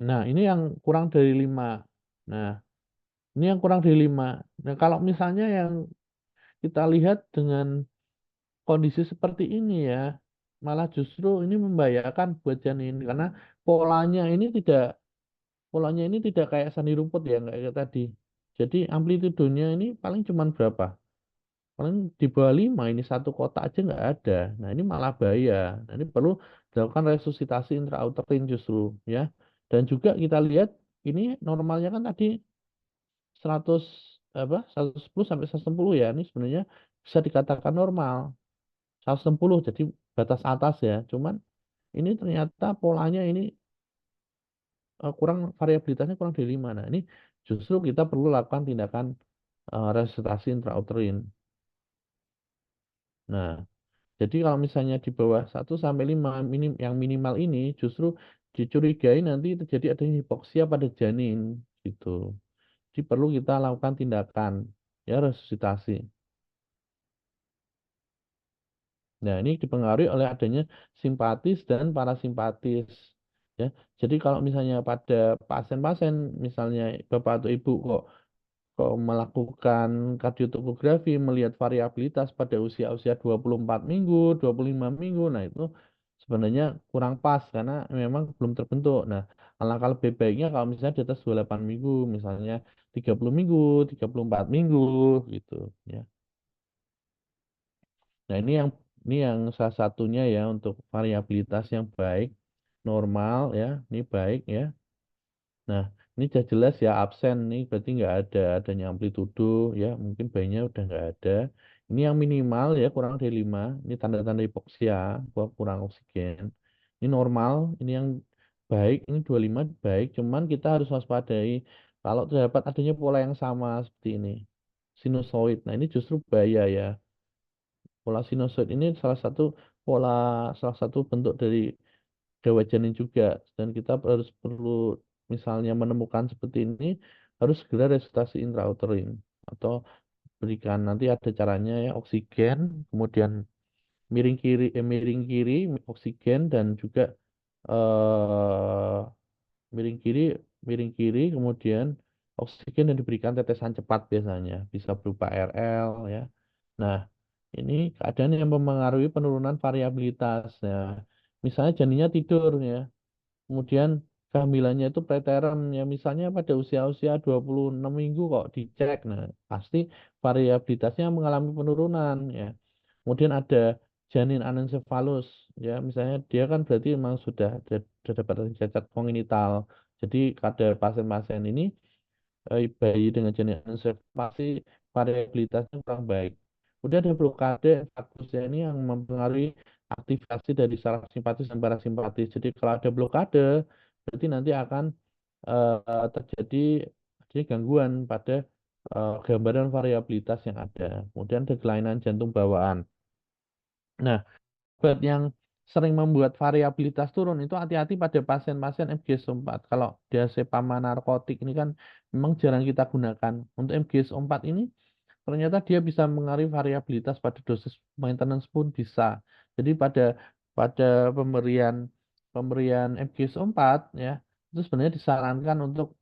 Nah, ini yang kurang dari 5. Nah, ini yang kurang dari 5. Nah, kalau misalnya yang kita lihat dengan kondisi seperti ini ya, malah justru ini membahayakan buat janin karena polanya ini tidak polanya ini tidak kayak sandi rumput ya, nggak kayak tadi. Jadi amplitudenya ini paling cuman berapa? Paling di bawah 5 ini satu kotak aja nggak ada. Nah, ini malah bahaya. Nah, ini perlu dilakukan resusitasi intrauterin justru ya. Dan juga kita lihat ini normalnya kan tadi 100 apa 110 sampai 160 ya. Ini sebenarnya bisa dikatakan normal. 160 jadi batas atas ya. Cuman ini ternyata polanya ini kurang variabilitasnya kurang dari 5. Nah, ini justru kita perlu lakukan tindakan resusitasi intrauterin. Nah, jadi kalau misalnya di bawah 1 sampai 5 yang minimal ini justru dicurigai nanti terjadi adanya hipoksia pada janin gitu. Jadi perlu kita lakukan tindakan ya resusitasi. Nah, ini dipengaruhi oleh adanya simpatis dan parasimpatis. Ya, jadi kalau misalnya pada pasien-pasien, misalnya bapak atau ibu kok melakukan kardiotomografi melihat variabilitas pada usia-usia 24 minggu, 25 minggu, nah itu sebenarnya kurang pas karena memang belum terbentuk. Nah, alangkah lebih baiknya kalau misalnya di atas 28 minggu, misalnya 30 minggu, 34 minggu gitu ya. Nah, ini yang salah satunya ya untuk variabilitas yang baik, normal ya, ini baik ya. Nah, ini sudah jelas ya absen nih, berarti nggak ada adanya amplitudo ya, mungkin bayinya udah nggak ada. Ini yang minimal ya kurang dari 5, ini tanda-tanda hipoksia, kurang oksigen. Ini normal, ini yang baik, ini 25 baik, cuman kita harus waspadai kalau terdapat adanya pola yang sama seperti ini, sinusoid. Nah, ini justru bahaya ya. Pola sinusoid ini pola salah satu bentuk dari dewa janin juga dan kita harus perlu misalnya menemukan seperti ini harus segera resusitasi intrauterin atau berikan nanti ada caranya ya oksigen kemudian miring kiri oksigen dan juga eh miring kiri kemudian oksigen dan diberikan tetesan cepat biasanya bisa berupa RL ya. Nah, ini keadaan yang mempengaruhi penurunan variabilitas. Nah, misalnya janinnya tidur ya, kemudian kehamilannya itu preterm ya, misalnya pada usia-usia 26 minggu kok dicek, nah pasti variabilitasnya mengalami penurunan ya. Kemudian ada janin anencefalus ya, misalnya dia kan berarti memang sudah dapat cacat kongenital. Jadi ada pasien-pasien ini bayi dengan janin anencefalus pasti variabilitasnya kurang baik. Kemudian ada blokade vagus ya, ini yang mempengaruhi aktivasi dari saraf simpatis dan parasimpatis. Jadi kalau ada blokade, berarti nanti akan terjadi gangguan pada gambaran variabilitas yang ada. Kemudian ada kelainan jantung bawaan. Nah, obat yang sering membuat variabilitas turun itu hati-hati pada pasien-pasien MGS4. Kalau diazepam narkotik ini kan memang jarang kita gunakan. Untuk MGS4 ini ternyata dia bisa mengaruhi variabilitas pada dosis maintenance pun bisa. Jadi pada pada pemberian pemberian MGS4 ya, itu sebenarnya disarankan untuk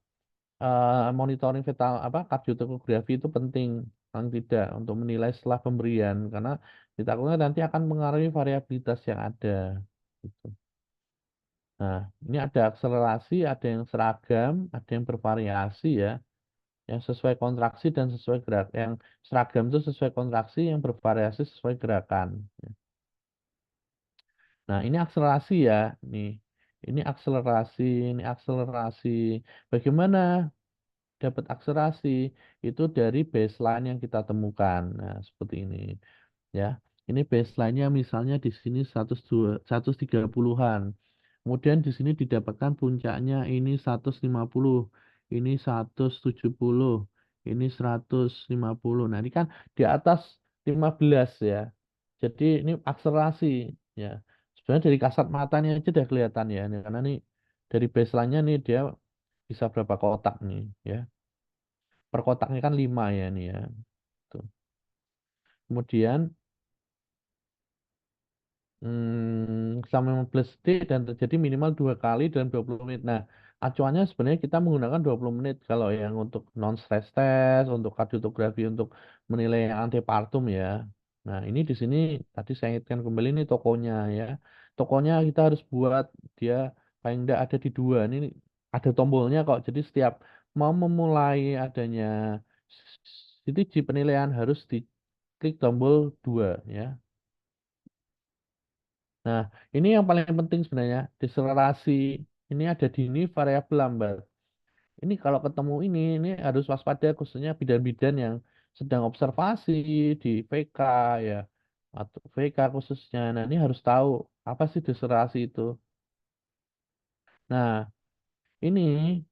monitoring fetal kardiotomografi itu penting, paling tidak untuk menilai setelah pemberian, karena ditakutkan nanti akan mengaruhi variabilitas yang ada gitu. Nah, ini ada akselerasi, ada yang seragam, ada yang bervariasi ya, yang sesuai kontraksi dan sesuai gerak. Yang seragam itu sesuai kontraksi, yang bervariasi sesuai gerakan. Nah, ini akselerasi ya, nih. Ini akselerasi, ini akselerasi. Bagaimana dapat akselerasi? Itu dari baseline yang kita temukan. Nah, seperti ini. Ya, ini baseline-nya misalnya di sini 130-an. Kemudian di sini didapatkan puncaknya ini 150, ini 170, ini 150. Nah, ini kan di atas 15 ya. Jadi ini akselerasi ya. Sebenarnya dari kasat matanya aja udah kelihatan ya. Ini, karena nih dari baseline-nya nih dia bisa berapa kotak nih ya. Per kotaknya kan 5 ya nih ya. Tuh. Kemudian sampai 15 detik dan terjadi minimal 2 kali dalam 20 menit. Nah, acuannya sebenarnya kita menggunakan 20 menit kalau yang untuk non stress test, untuk kardiotografi, untuk menilai yang antepartum ya. Nah, ini di sini tadi saya ingatkan kembali ini tokonya ya. Tokonya kita harus buat dia paling tidak ada di 2. Ini ada tombolnya kok. Jadi setiap mau memulai adanya CTG penilaian harus diklik tombol 2 ya. Nah, ini yang paling penting sebenarnya, deselerasi. Ini ada di ini variabel lambat. Ini kalau ketemu ini harus waspada khususnya bidan-bidan yang sedang observasi di VK ya, atau VK khususnya. Nah, ini harus tahu apa sih deselerasi itu. Nah, ini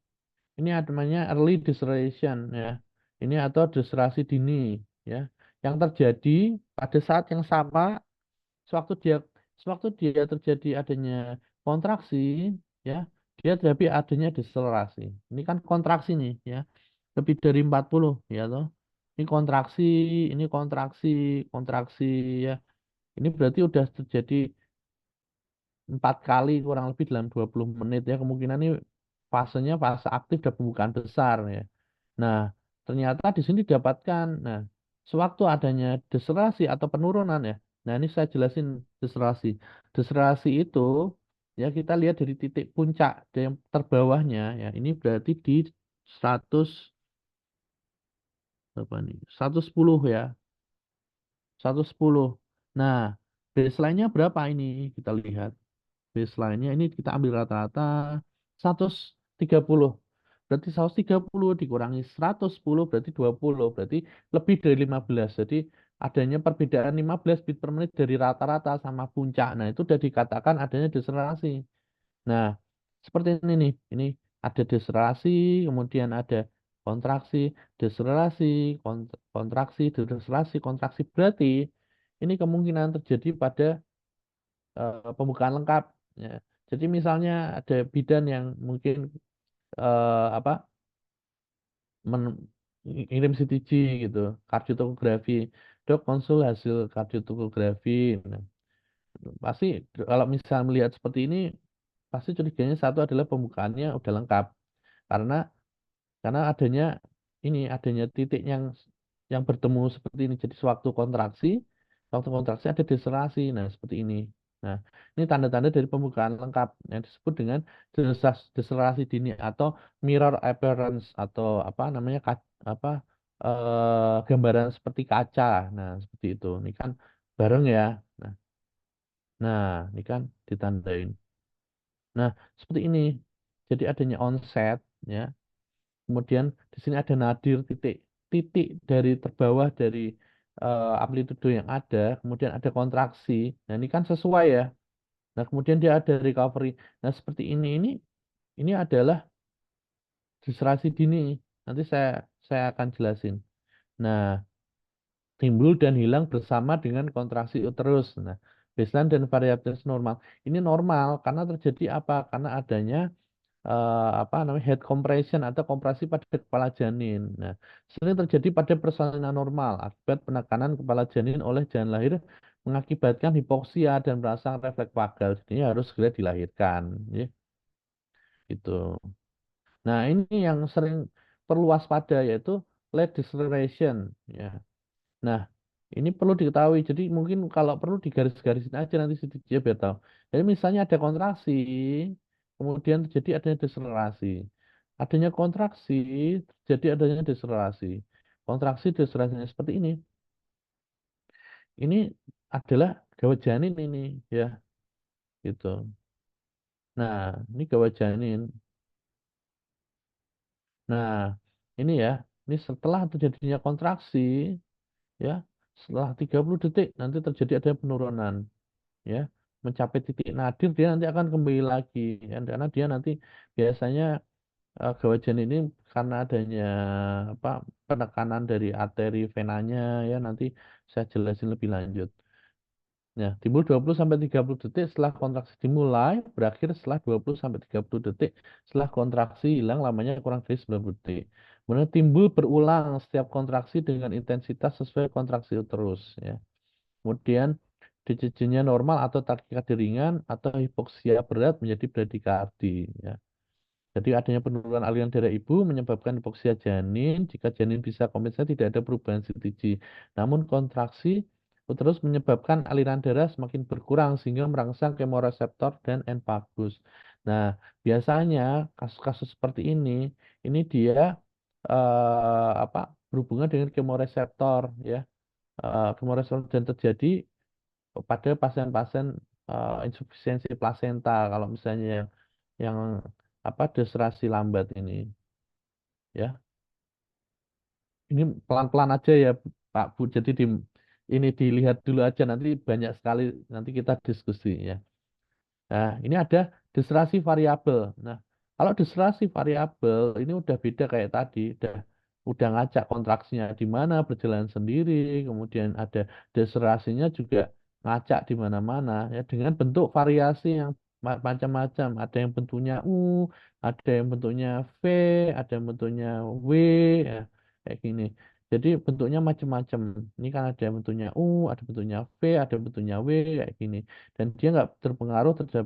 ini namanya early deceleration ya. Ini atau deselerasi dini ya, yang terjadi pada saat yang sama sewaktu dia sewaktu dia terjadi adanya kontraksi ya, dia terjadi adanya deselerasi. Ini kan kontraksi nih ya, lebih dari 40 ya toh. Ini kontraksi, ini kontraksi, kontraksi ya. Ini berarti udah terjadi 4 kali kurang lebih dalam 20 menit ya. Kemungkinan ini fasenya fase aktif dan pembukaan besar ya. Nah, ternyata di sini didapatkan. Nah, sewaktu adanya deselerasi atau penurunan ya. Nah, ini saya jelasin deselerasi. Deselerasi itu ya kita lihat dari titik puncak yang terbawahnya ya. Ini berarti di 100 berapa nih? 110 ya. 110. Nah, baseline-nya berapa ini? Kita lihat. Baseline-nya ini kita ambil rata-rata 130. Berarti 130 dikurangi 110 berarti 20. Berarti lebih dari 15. Jadi adanya perbedaan 15 bit per menit dari rata-rata sama puncak. Nah, itu sudah dikatakan adanya deselerasi. Nah, seperti ini nih. Ini ada deselerasi, kemudian ada kontraksi, deselerasi, kontraksi, deselerasi, kontraksi. Berarti ini kemungkinan terjadi pada pembukaan lengkap ya. Jadi misalnya ada bidan yang mungkin apa ngirim CTG gitu, kardiotomografi, dok konsul hasil kardiotomografi. Nah, pasti kalau misal melihat seperti ini, pasti curiganya satu adalah pembukaannya udah lengkap karena adanya adanya titik yang bertemu seperti ini. Jadi sewaktu kontraksi ada deselerasi. Nah, seperti ini. Nah, ini tanda-tanda dari pembukaan lengkap yang disebut dengan deselerasi dini atau mirror appearance atau apa namanya apa gambaran seperti kaca. Nah, seperti itu. Ini kan bareng ya. Nah, ini kan ditandain. Nah, seperti ini. Jadi adanya onset ya. Kemudian di sini ada nadir titik dari terbawah dari amplitudo yang ada, kemudian ada kontraksi. Nah, ini kan sesuai ya. Nah, kemudian dia ada recovery. Nah, seperti ini adalah diserasi dini. Nanti saya akan jelasin. Nah, timbul dan hilang bersama dengan kontraksi uterus. Nah, baseline dan variabilitas normal. Ini normal karena terjadi apa? Karena adanya apa namanya head compression atau kompresi pada kepala janin. Nah, sering terjadi pada persalinan normal akibat penekanan kepala janin oleh janin lahir mengakibatkan hipoksia dan merangsang refleks vagal. Jadi harus segera dilahirkan, ya. Gitu. Nah, ini yang sering perlu waspada yaitu late deceleration, ya. Nah, ini perlu diketahui. Jadi mungkin kalau perlu digaris-garisin aja nanti sedikit biar tahu. Jadi misalnya ada kontraksi, kemudian terjadi adanya deselerasi. Adanya kontraksi, terjadi adanya deselerasi. Kontraksi deselerasinya seperti ini. Ini adalah gawat janin ini, ya, gitu. Nah, ini gawat janin. Nah, ini ya, ini setelah terjadinya kontraksi, ya, setelah 30 detik nanti terjadi ada penurunan. Ya, mencapai titik nadir dia nanti akan kembali lagi ya, karena dia nanti biasanya gawat janin ini karena adanya apa penekanan dari arteri venanya ya nanti saya jelasin lebih lanjut. Nah, timbul 20 sampai 30 detik setelah kontraksi dimulai, berakhir setelah 20 sampai 30 detik setelah kontraksi hilang lamanya kurang dari 90 detik. Kemudian timbul berulang setiap kontraksi dengan intensitas sesuai kontraksi terus ya. Kemudian denyutnya normal atau takikardi ringan atau hipoksia berat menjadi bradikardi ya. Jadi adanya penurunan aliran darah ibu menyebabkan hipoksia janin. Jika janin bisa kompensasi tidak ada perubahan CTG. Namun kontraksi terus menyebabkan aliran darah semakin berkurang sehingga merangsang kemoreseptor dan vagus. Nah, biasanya kasus-kasus seperti ini dia apa berhubungan dengan kemoreseptor ya. Kemoreseptor dan terjadi pada pasien-pasien insufisiensi plasenta kalau misalnya yang apa deserasi lambat ini ya. Ini pelan-pelan aja ya Pak Bu. Jadi ini dilihat dulu aja nanti banyak sekali nanti kita diskusi ya. Nah, ini ada deserasi variabel. Nah, kalau deserasi variabel ini udah beda kayak tadi, udah ngacak kontraksinya di mana berjalan sendiri, kemudian ada deserasinya juga ngacak di mana-mana ya dengan bentuk variasi yang macam-macam. Ada yang bentuknya U, ada yang bentuknya V, ada yang bentuknya W, ya, kayak gini. Jadi bentuknya macam-macam. Ini kan ada yang bentuknya U, ada bentuknya V, ada bentuknya W, kayak gini dan dia nggak terpengaruh eh,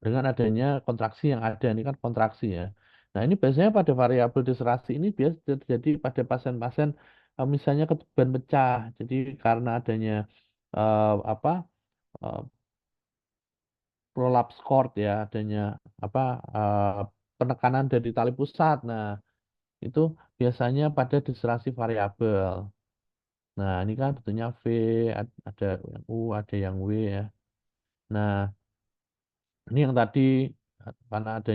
dengan adanya kontraksi yang ada ini kan kontraksi ya. Nah ini biasanya pada variabel diserasi ini biasa terjadi pada pasien-pasien misalnya ketuban pecah. Jadi karena adanya apa eh, prolaps cord ya, adanya apa eh, penekanan dari tali pusat. Nah itu biasanya pada diserasi variabel. Nah ini kan bentuknya V, ada yang U, ada yang W ya. Nah, ini yang tadi karena ada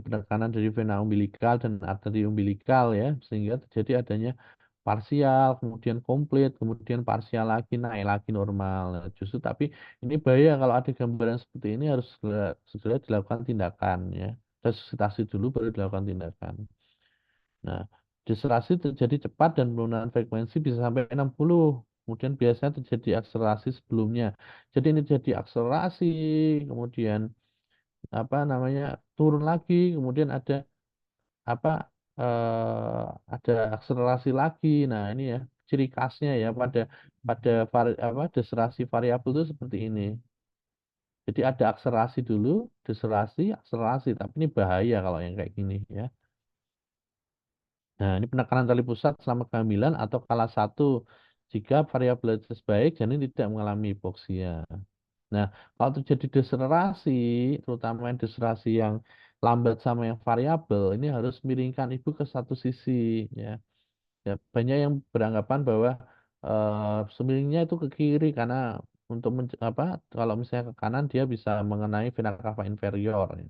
penekanan dari vena umbilikal dan arteri umbilikal ya, sehingga terjadi adanya parsial, kemudian komplit, kemudian parsial lagi naik lagi normal. Nah, justru tapi ini bahaya kalau ada gambaran seperti ini harus segera dilakukan tindakan ya. Resusitasi dulu baru dilakukan tindakan. Nah, deselerasi terjadi cepat dan penurunan frekuensi bisa sampai 60. Kemudian biasanya terjadi akselerasi sebelumnya. Jadi ini terjadi akselerasi, kemudian apa namanya turun lagi, kemudian apa ada akselerasi lagi. Nah, ini ya ciri khasnya ya pada pada deselerasi variabel itu seperti ini. Jadi ada akselerasi dulu, deselerasi, akselerasi. Tapi ini bahaya kalau yang kayak gini ya. Nah, ini penekanan tali pusat selama kehamilan atau kala satu Jika variabilitas baik, janin tidak mengalami hipoksia. Nah, kalau terjadi deselerasi, terutama yang deselerasi yang lambat sama yang variabel, ini harus miringkan ibu ke satu sisi, ya. Ya, banyak yang beranggapan bahwa semiringnya itu ke kiri karena untuk kalau misalnya ke kanan dia bisa mengenai vena cava inferior, ya.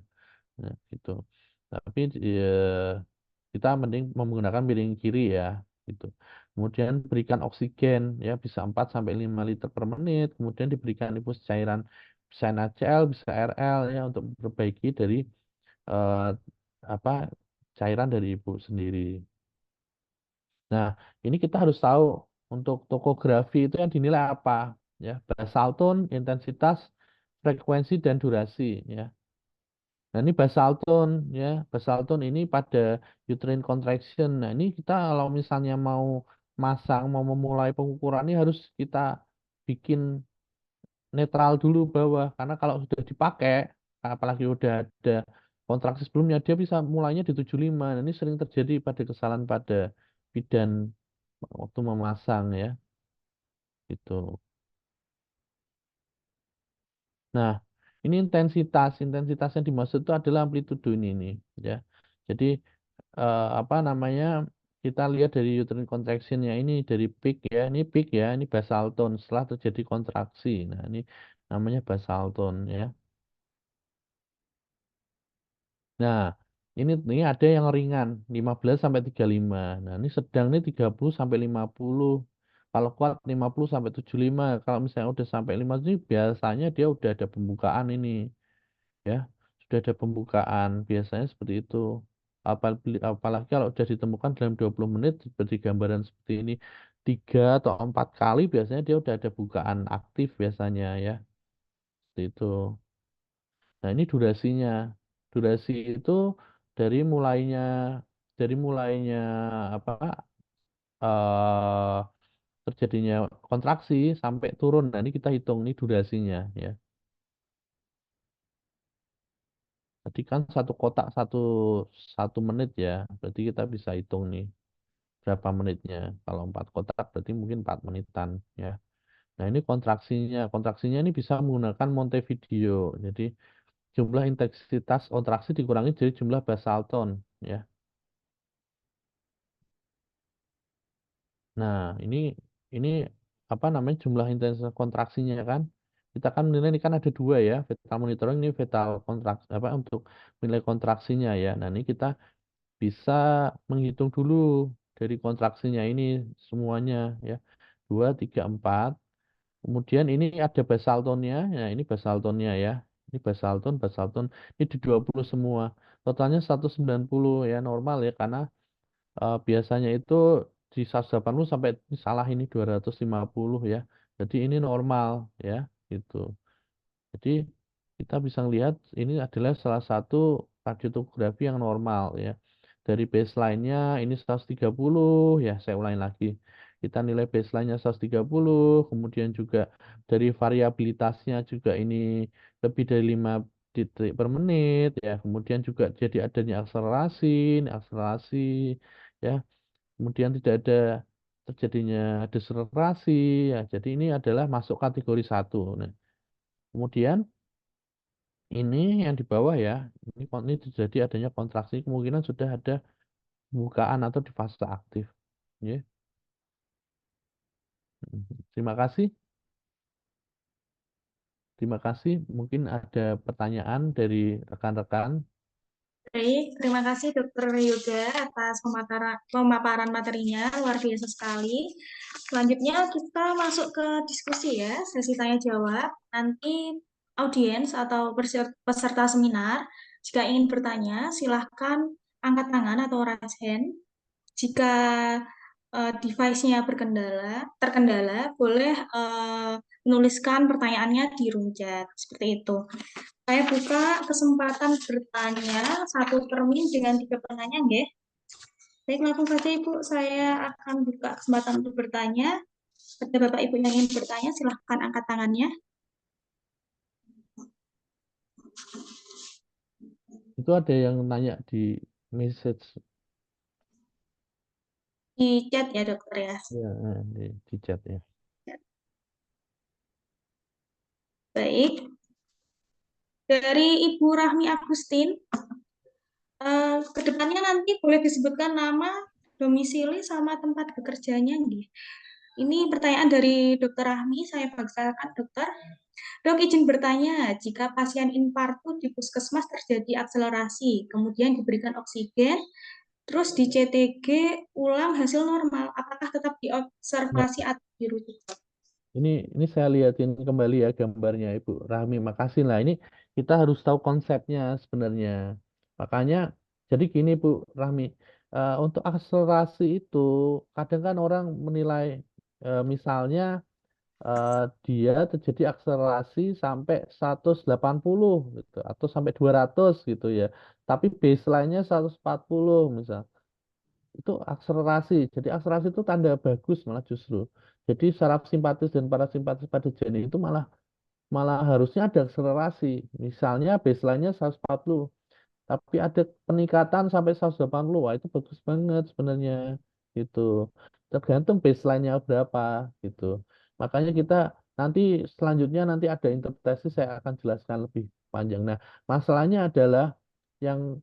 Nah, gitu. Tapi kita mending menggunakan miring kiri ya, gitu. Kemudian berikan oksigen ya bisa 4 sampai 5 liter per menit, kemudian diberikan infus cairan bisa NaCl, bisa RL ya untuk memperbaiki dari eh, apa cairan dari ibu sendiri. Nah, ini kita harus tahu untuk topografi itu yang dinilai apa ya, basal tone, intensitas, frekuensi dan durasi ya. Nah, ini basal tone ya. Basal tone ini pada uterine contraction. Nah, ini kita kalau misalnya mau mau memulai pengukuran ini harus kita bikin netral dulu bawah karena kalau sudah dipakai apalagi udah ada kontraksi sebelumnya dia bisa mulainya di 75. Nah, ini sering terjadi pada kesalahan pada bidan waktu memasang ya. Itu. Nah, ini intensitas. Intensitas yang dimaksud itu adalah amplitudo ini nih, ya. Jadi apa namanya? Kita lihat dari uterine contraction-nya ini dari peak ya. Ini peak ya, ini basal tone setelah terjadi kontraksi. Nah, ini namanya basal tone ya. Nah, ini ada yang ringan 15 sampai 35. Nah, ini sedang ini 30 sampai 50. Kalau kuat 50 sampai 75. Kalau misalnya udah sampai 5 ini biasanya dia udah ada pembukaan ini. Ya sudah ada pembukaan biasanya seperti itu apalagi kalau sudah ditemukan dalam 20 menit seperti gambaran seperti ini 3 atau 4 kali biasanya dia udah ada bukaan aktif biasanya ya seperti itu. Nah ini durasi itu dari mulainya dari mulainya apa eh terjadinya kontraksi sampai turun. Nah ini kita hitung ini durasinya ya. Tadi kan satu kotak satu menit ya, berarti kita bisa hitung nih berapa menitnya. Kalau 4 kotak berarti mungkin 4 menitan ya. Nah ini kontraksinya ini bisa menggunakan Montevideo. Jadi jumlah intensitas kontraksi dikurangi dari jumlah basal tone ya. Nah ini apa namanya jumlah intensitas kontraksinya kan? Kita kan menilai ini kan ada dua ya, fetal monitoring ini fetal kontraksi apa untuk nilai kontraksinya ya. Nah ini kita bisa menghitung dulu dari kontraksinya ini semuanya ya 2 3 4 kemudian ini ada basal tone-nya ya ini basal tone-nya ya ini basal tone ini di 20 semua totalnya 190 ya normal ya karena biasanya itu di 180 sampai ini salah ini 250 ya jadi ini normal ya gitu. Jadi kita bisa lihat ini adalah salah satu kardiotomografi yang normal ya. Dari baseline-nya ini 130 ya, saya ulangi lagi. Kita nilai baseline-nya 130, kemudian juga dari variabilitasnya juga ini lebih dari 5 detik per menit ya. Kemudian juga jadi adanya akselerasi ya. Kemudian tidak ada terjadinya deselerasi ya. Jadi ini adalah masuk kategori 1. Nah, kemudian ini yang di bawah ya, ini terjadi adanya kontraksi, kemungkinan sudah ada pembukaan atau di fase aktif. Ya. Terima kasih. Terima kasih. Mungkin ada pertanyaan dari rekan-rekan. Baik, terima kasih Dokter Yoga atas pemaparan materinya, luar biasa sekali. Selanjutnya kita masuk ke diskusi ya, sesi tanya jawab. Nanti audiens atau peserta seminar, jika ingin bertanya, silahkan angkat tangan atau raise hand. Jika device-nya terkendala, boleh menuliskan pertanyaannya di room chat, seperti itu. Saya buka kesempatan bertanya satu termin dengan 3 pertanyaan, ya. Baik, langsung saja Ibu, saya akan buka kesempatan untuk bertanya. Ada Bapak Ibu yang ingin bertanya, silahkan angkat tangannya. Itu ada yang nanya di message. Di chat ya dokter ya. Ya, di chat ya. Baik, dari Ibu Rahmi Agustin, kedepannya nanti boleh disebutkan nama, domisili, sama tempat bekerjanya nih. Ini pertanyaan dari Dokter Rahmi, saya bacakan dokter. Dok, izin bertanya, jika pasien infarktut di puskesmas terjadi akselerasi, kemudian diberikan oksigen, terus di CTG ulang hasil normal, apakah tetap Nah, diobservasi atau dirujuk? ini saya lihatin kembali ya gambarnya Ibu Rahmi. Makasih lah. Ini kita harus tahu konsepnya sebenarnya. Makanya jadi gini Bu Rahmi, untuk akselerasi itu kadang kan orang menilai misalnya eh, dia terjadi akselerasi sampai 180 gitu atau sampai 200 gitu ya. Tapi baseline-nya 140 misal. Itu akselerasi. Jadi akselerasi itu tanda bagus malah justru. Jadi saraf simpatis dan parasimpatis pada janin itu malah malah harusnya ada akselerasi. Misalnya baseline-nya 140, tapi ada peningkatan sampai 180. Wah, itu bagus banget sebenarnya gitu. Tergantung baseline-nya berapa gitu. Makanya kita nanti selanjutnya nanti ada interpretasi saya akan jelaskan lebih panjang. Nah, masalahnya adalah yang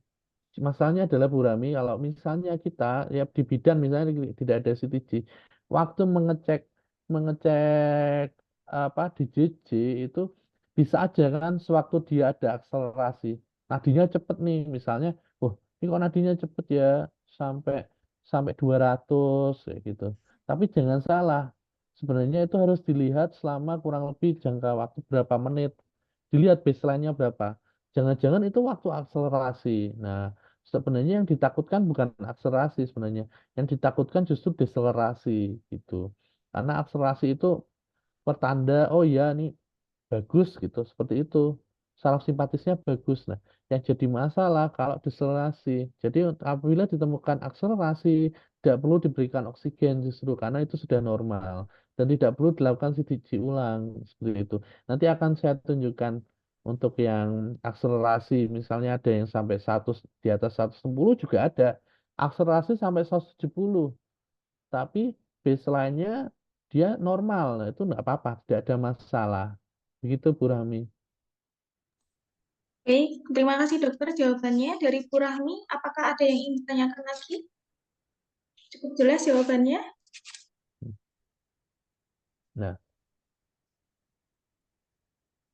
masalahnya adalah Bu Rami, kalau misalnya kita ya di bidan misalnya tidak ada CTG, waktu mengecek mengecek apa di JJ itu bisa aja kan sewaktu dia ada akselerasi, nadinya cepet nih misalnya, oh ini kok nadinya cepet ya sampai sampai 200 kayak gitu. Tapi jangan salah, sebenarnya itu harus dilihat selama kurang lebih jangka waktu berapa menit, dilihat baseline-nya berapa. Jangan-jangan itu waktu akselerasi. Nah, sebenarnya yang ditakutkan bukan akselerasi sebenarnya. Yang ditakutkan justru deselerasi gitu. Karena akselerasi itu pertanda, oh ya ini bagus gitu, seperti itu. Saraf simpatisnya bagus. Nah, yang jadi masalah kalau deselerasi. Jadi apabila ditemukan akselerasi, tidak perlu diberikan oksigen justru karena itu sudah normal dan tidak perlu dilakukan CTG ulang seperti itu. Nanti akan saya tunjukkan untuk yang akselerasi, misalnya ada yang sampai 100 di atas 160 juga ada. Akselerasi sampai 170, tapi baseline-nya dia normal. Nah, itu enggak apa-apa, tidak ada masalah. Begitu Bu Rami. Baik, terima kasih dokter jawabannya dari Bu Rahmi. Apakah ada yang ingin ditanyakan lagi? Cukup jelas jawabannya. Nah,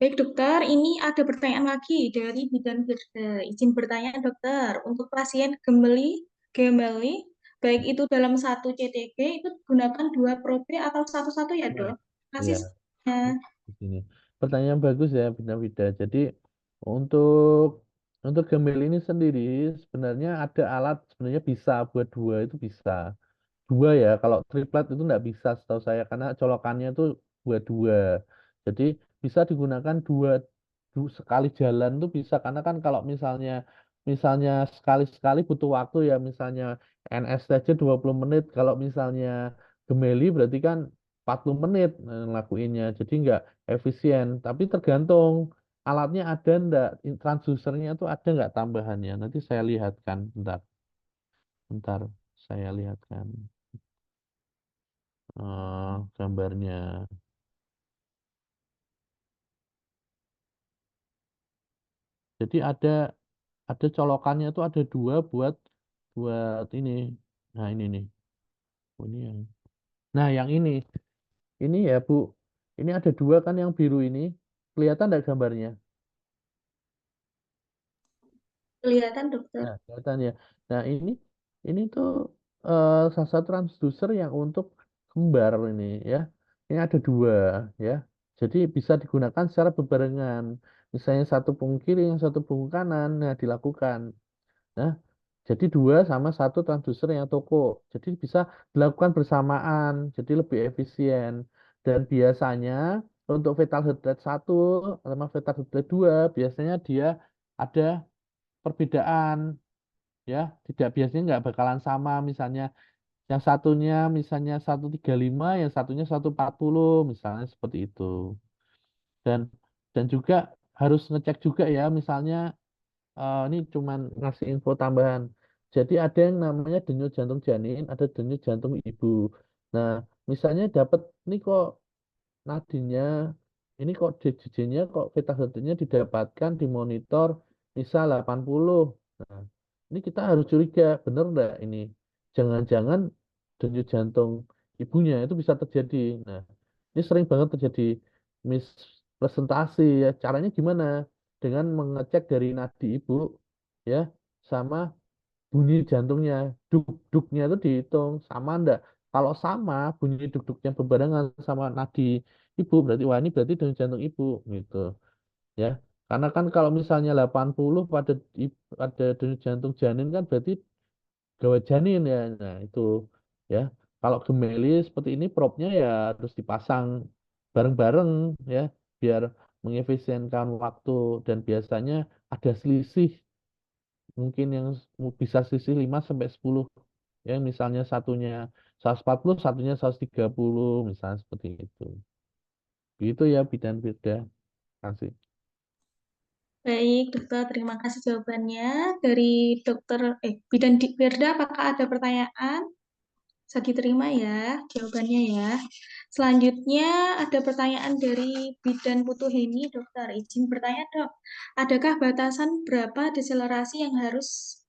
Baik dokter, ini ada pertanyaan lagi dari bidan Firda. Izin bertanya dokter, untuk pasien gemeli, baik itu dalam satu CTG, itu gunakan dua probe atau satu-satu ya nah, dok? Terima kasih. ya, di sini. Pertanyaan bagus ya, Bunda Vida. Jadi untuk untuk Gembel ini sendiri sebenarnya ada alat sebenarnya bisa buat dua itu bisa. Dua ya, kalau triplet itu nggak bisa setahu saya karena colokannya itu buat dua. Jadi bisa digunakan sekali jalan tuh bisa karena kan kalau misalnya misalnya sekali-sekali butuh waktu ya misalnya NS saja 20 menit, kalau misalnya Gemeli berarti kan 40 menit ngelakuinnya. Jadi nggak efisien, tapi tergantung alatnya ada nggak, transducernya itu ada nggak tambahannya. Nanti saya lihatkan bentar, bentar saya lihatkan gambarnya. Jadi ada colokannya itu ada dua buat buat ini. Nah ini nih. Oh, ini yang. Nah yang ini ya Bu. Ini ada dua kan yang biru ini. Kelihatan nggak gambarnya? Kelihatan dokter. Nah kelihatan ya. Nah ini tuh salah satu transducer yang untuk kembar ini ya. Ini ada dua ya. Jadi bisa digunakan secara berbarengan. Misalnya satu punggung kiri, yang satu punggung kanan. Nah dilakukan. Nah, jadi dua sama satu transducer yang toko. Jadi bisa dilakukan bersamaan, jadi lebih efisien. Dan biasanya untuk fetal heart rate 1 sama fetal heart rate 2 biasanya dia ada perbedaan ya. Tidak biasanya nggak bakalan sama. Misalnya yang satunya misalnya 135, yang satunya 140 misalnya seperti itu. Dan dan juga harus ngecek juga ya misalnya ini cuman ngasih info tambahan. Jadi ada yang namanya denyut jantung janin, ada denyut jantung ibu. Nah, misalnya dapat ini kok nadinya, ini kok DJJ-nya kok fetal heart-nya didapatkan dimonitor misal 80. Nah, ini kita harus curiga, bener nggak ini? Jangan-jangan denyut jantung ibunya itu bisa terjadi. Nah, ini sering banget terjadi mispresentasi ya. Caranya gimana? Dengan mengecek dari nadi ibu ya sama bunyi jantungnya, duk-duknya itu dihitung sama enggak. Kalau sama bunyi duk-duknya berbarengan sama nadi ibu, berarti wah ini berarti denyut jantung ibu gitu ya. Karena kan kalau misalnya 80 pada denyut jantung janin kan berarti gawat janin ya. Nah, itu ya. Kalau gemeli seperti ini propnya ya harus dipasang bareng-bareng ya biar mengefisienkan waktu dan biasanya ada selisih mungkin yang bisa selisih 5 sampai 10 ya misalnya satunya 140 satunya 130 misalnya seperti itu gitu ya bidan beda kasih. Baik, dokter, terima kasih jawabannya. Dari Bidan Firda, apakah ada pertanyaan? Bisa diterima ya jawabannya ya. Selanjutnya ada pertanyaan dari Bidan Putu Heni, dokter. Izin bertanya, dok. Adakah batasan berapa deselerasi yang harus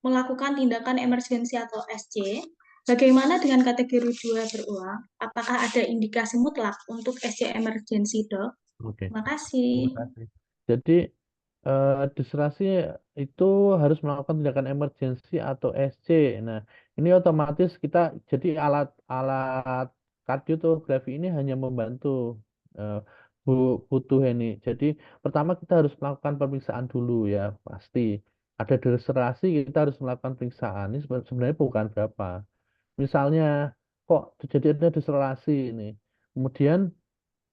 melakukan tindakan emergensi atau SC? Bagaimana dengan kategori 2 berulang? Apakah ada indikasi mutlak untuk SC emergensi, dok? Oke, Terima kasih. terima kasih. Jadi diserasi itu harus melakukan tindakan emergensi atau SC. Nah, ini otomatis kita jadi alat kardiotografi ini hanya membantu eh, butuh ini. Jadi pertama kita harus melakukan pemeriksaan dulu ya, pasti. Ada diserasi kita harus melakukan pemeriksaan. Ini sebenarnya bukan berapa. Misalnya kok terjadi ada diserasi ini. Kemudian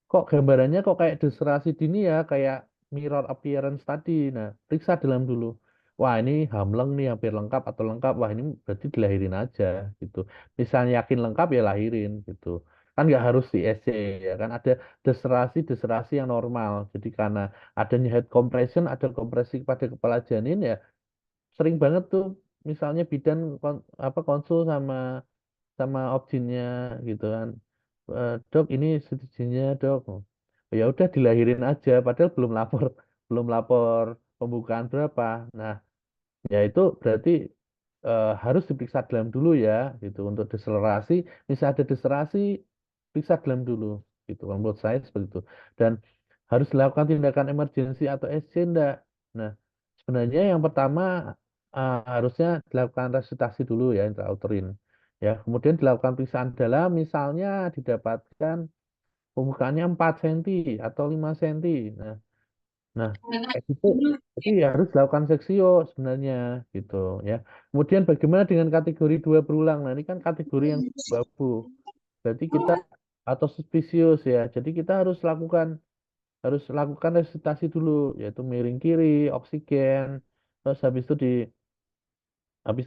kok gambarannya kok kayak deserasi dini ya, kayak mirror appearance tadi. Nah, periksa dalam dulu. Wah, ini hamleng nih, hampir lengkap atau lengkap. Wah, ini berarti dilahirin aja gitu. Misalnya yakin lengkap ya lahirin gitu. Kan nggak harus di SC ya kan. Ada deserasi yang normal. Jadi karena adanya head compression, ada kompresi pada kepala janin ya sering banget tuh misalnya bidan konsul sama objinnya gitu kan. Dok ini setujunya dok. Ya udah dilahirin aja padahal belum lapor pembukaan berapa. Nah, ya itu berarti harus diperiksa dalam dulu ya gitu untuk deselerasi. Misal ada deselerasi periksa dalam dulu gitu. Kalau menurut saya seperti itu. Dan harus dilakukan tindakan emergensi atau SC enggak. Nah, sebenarnya yang pertama harusnya dilakukan resusitasi dulu ya intrauterin. Ya, kemudian dilakukan periksaan dalam misalnya didapatkan pembukaannya 4 cm atau 5 cm. Nah, kayak gitu. Jadi ya harus dilakukan seksio sebenarnya gitu ya. Kemudian bagaimana dengan kategori 2 berulang? Nah, ini kan kategori yang babu. Berarti kita atau suspicious ya. Jadi kita harus lakukan resusitasi dulu yaitu miring kiri, oksigen. Terus habis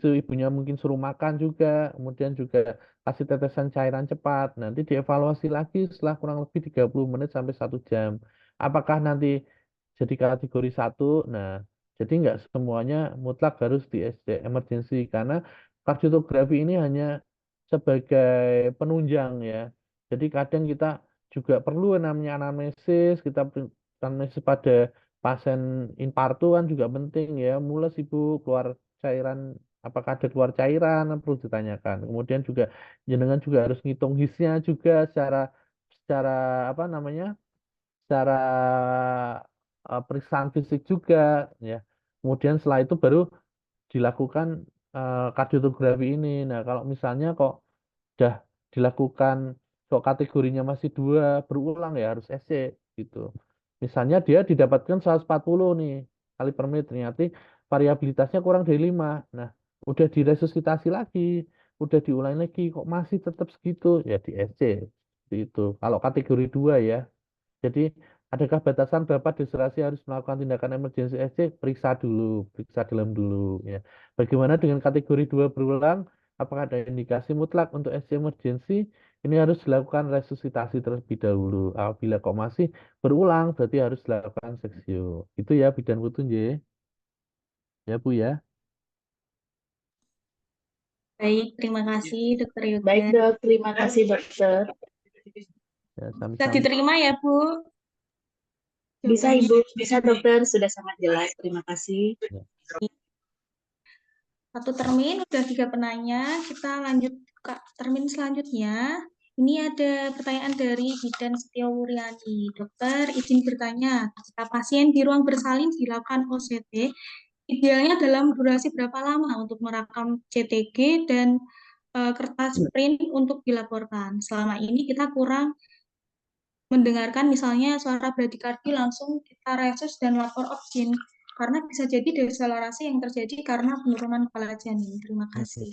itu ibunya mungkin suruh makan juga, kemudian juga kasih tetesan cairan cepat. Nanti dievaluasi lagi setelah kurang lebih 30 menit sampai 1 jam. Apakah nanti jadi kategori 1? Nah, jadi nggak semuanya mutlak harus di SD emergency karena kardiotografi ini hanya sebagai penunjang ya. Jadi kadang kita juga perlu yang namanya anamnesis, kita anamnesis pada pasien infarto kan juga penting ya. Mules ibu keluar cairan apakah ada keluar cairan perlu ditanyakan. Kemudian juga jenengan juga harus ngitung hisnya juga secara secara apa namanya? Secara periksaan fisik juga ya. Kemudian setelah itu baru dilakukan kardiotografi ini. Nah, kalau misalnya kok udah dilakukan kok kategorinya masih 2 berulang ya harus SC gitu. Misalnya dia didapatkan 140 nih kali per menit ternyata variabilitasnya kurang dari 5. Nah, udah diresusitasi lagi, udah diulangi lagi kok masih tetap segitu ya di SC. Seperti itu. Kalau kategori 2 ya. Jadi adakah batasan berapa deserasi harus melakukan tindakan emergensi SC? Periksa dulu, periksa dalam dulu ya. Bagaimana dengan kategori 2 berulang? Apakah ada indikasi mutlak untuk SC emergensi? Ini harus dilakukan resusitasi terlebih dahulu. Apabila kok masih berulang, berarti harus dilakukan seksio. Itu ya bidan putu nggih. Ya Bu ya. Baik, terima kasih Dokter Baik Yoga. dok, terima kasih dokter. Ya, Bisa sami-sami. diterima ya Bu? Bisa ibu, bisa dokter, sudah sangat jelas. Terima kasih. Ya. Satu termin, udah 3 penanya. Kita lanjut ke termin selanjutnya. Ini ada pertanyaan dari Bidan Setio Wuryani. Dokter, izin bertanya, jika pasien di ruang bersalin dilakukan OCT, idealnya dalam durasi berapa lama untuk merekam CTG dan kertas print untuk dilaporkan? Selama ini kita kurang mendengarkan misalnya suara bradikardi langsung kita resus dan lapor objin. Karena bisa jadi deselerasi yang terjadi karena penurunan kepala janin. Terima kasih.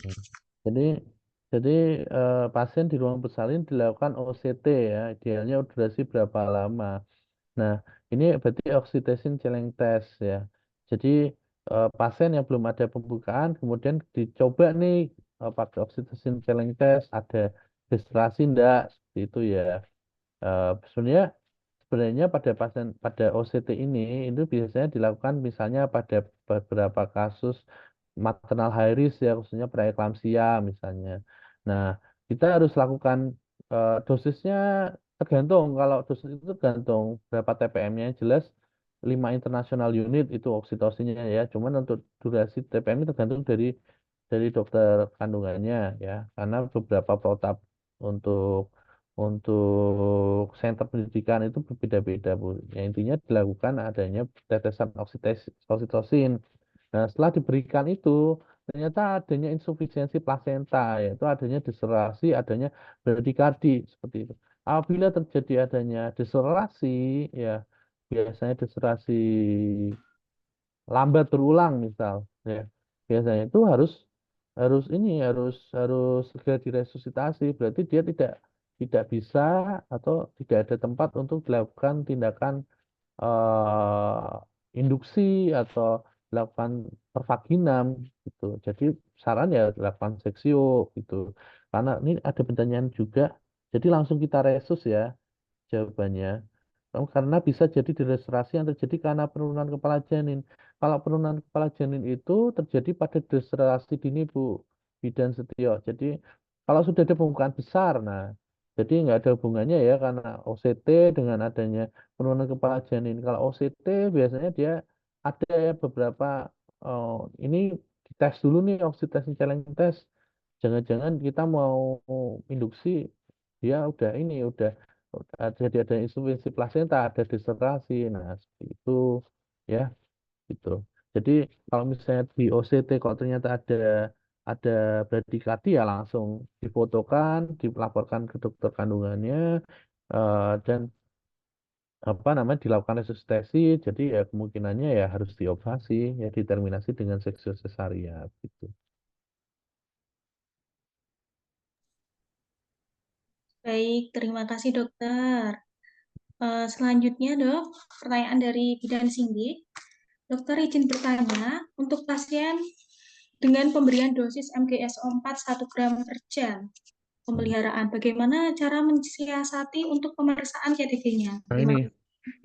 Jadi pasien di ruang bersalin dilakukan OCT ya, idealnya durasi berapa lama. Nah, ini berarti oxytocin challenge test ya. Jadi pasien yang belum ada pembukaan, kemudian dicoba nih pakai oxytocin challenge test, ada deselerasi enggak, seperti itu ya. Sebenarnya pada OCT ini itu biasanya dilakukan misalnya pada beberapa kasus maternal high risk ya, khususnya preeklamsia misalnya. Nah, kita harus lakukan dosisnya tergantung. Kalau dosis itu tergantung berapa TPM-nya. Jelas 5 international unit itu oksitosinnya ya. Cuman untuk durasi TPM itu tergantung dari dokter kandungannya ya. Karena beberapa protap untuk sentra pendidikan itu berbeda-beda, Bu. Ya, intinya dilakukan adanya tetesan oksitosin. Nah, setelah diberikan itu, ternyata adanya insufisiensi plasenta, yaitu adanya deselerasi, adanya bradikardi, seperti itu. Apabila terjadi adanya deselerasi, ya biasanya deselerasi lambat berulang misal, ya biasanya itu harus harus ini harus segera diresusitasi. Berarti dia tidak bisa atau tidak ada tempat untuk dilakukan tindakan induksi atau dilakukan pervaginam gitu. Jadi saran ya dilakukan seksio gitu. Karena ini ada pertanyaan juga, jadi langsung kita resus ya jawabannya. Karena bisa jadi dehidrasi yang terjadi karena penurunan kepala janin. Kalau penurunan kepala janin itu terjadi pada dehidrasi dini, Bu Bidan Setio. Jadi kalau sudah ada pembukaan besar, nah jadi nggak ada hubungannya ya karena OCT dengan adanya penurunan kepala janin. Kalau OCT biasanya dia ada ya beberapa ini dites dulu nih oxytocin challenge test. Jangan-jangan kita mau induksi dia udah jadi ada insufinsi plasenta, ada disertasi. Nah, seperti itu ya, gitu. Jadi kalau misalnya di OCT kok ternyata ada bradikardie ya langsung difotokan, dilaporkan ke dokter kandungannya dan apa namanya dilakukan resusitasi. Jadi ya kemungkinannya ya harus dioperasi, ya diterminasi dengan seksio sesaria gitu. Baik, terima kasih dokter. Selanjutnya dok, pertanyaan dari Bidan Cindy. Dokter izin bertanya, untuk pasien dengan pemberian dosis MGSO4 1 gram per jam pemeliharaan, bagaimana cara mensiasati untuk pemeriksaan CTG-nya? Nah Terima kasih.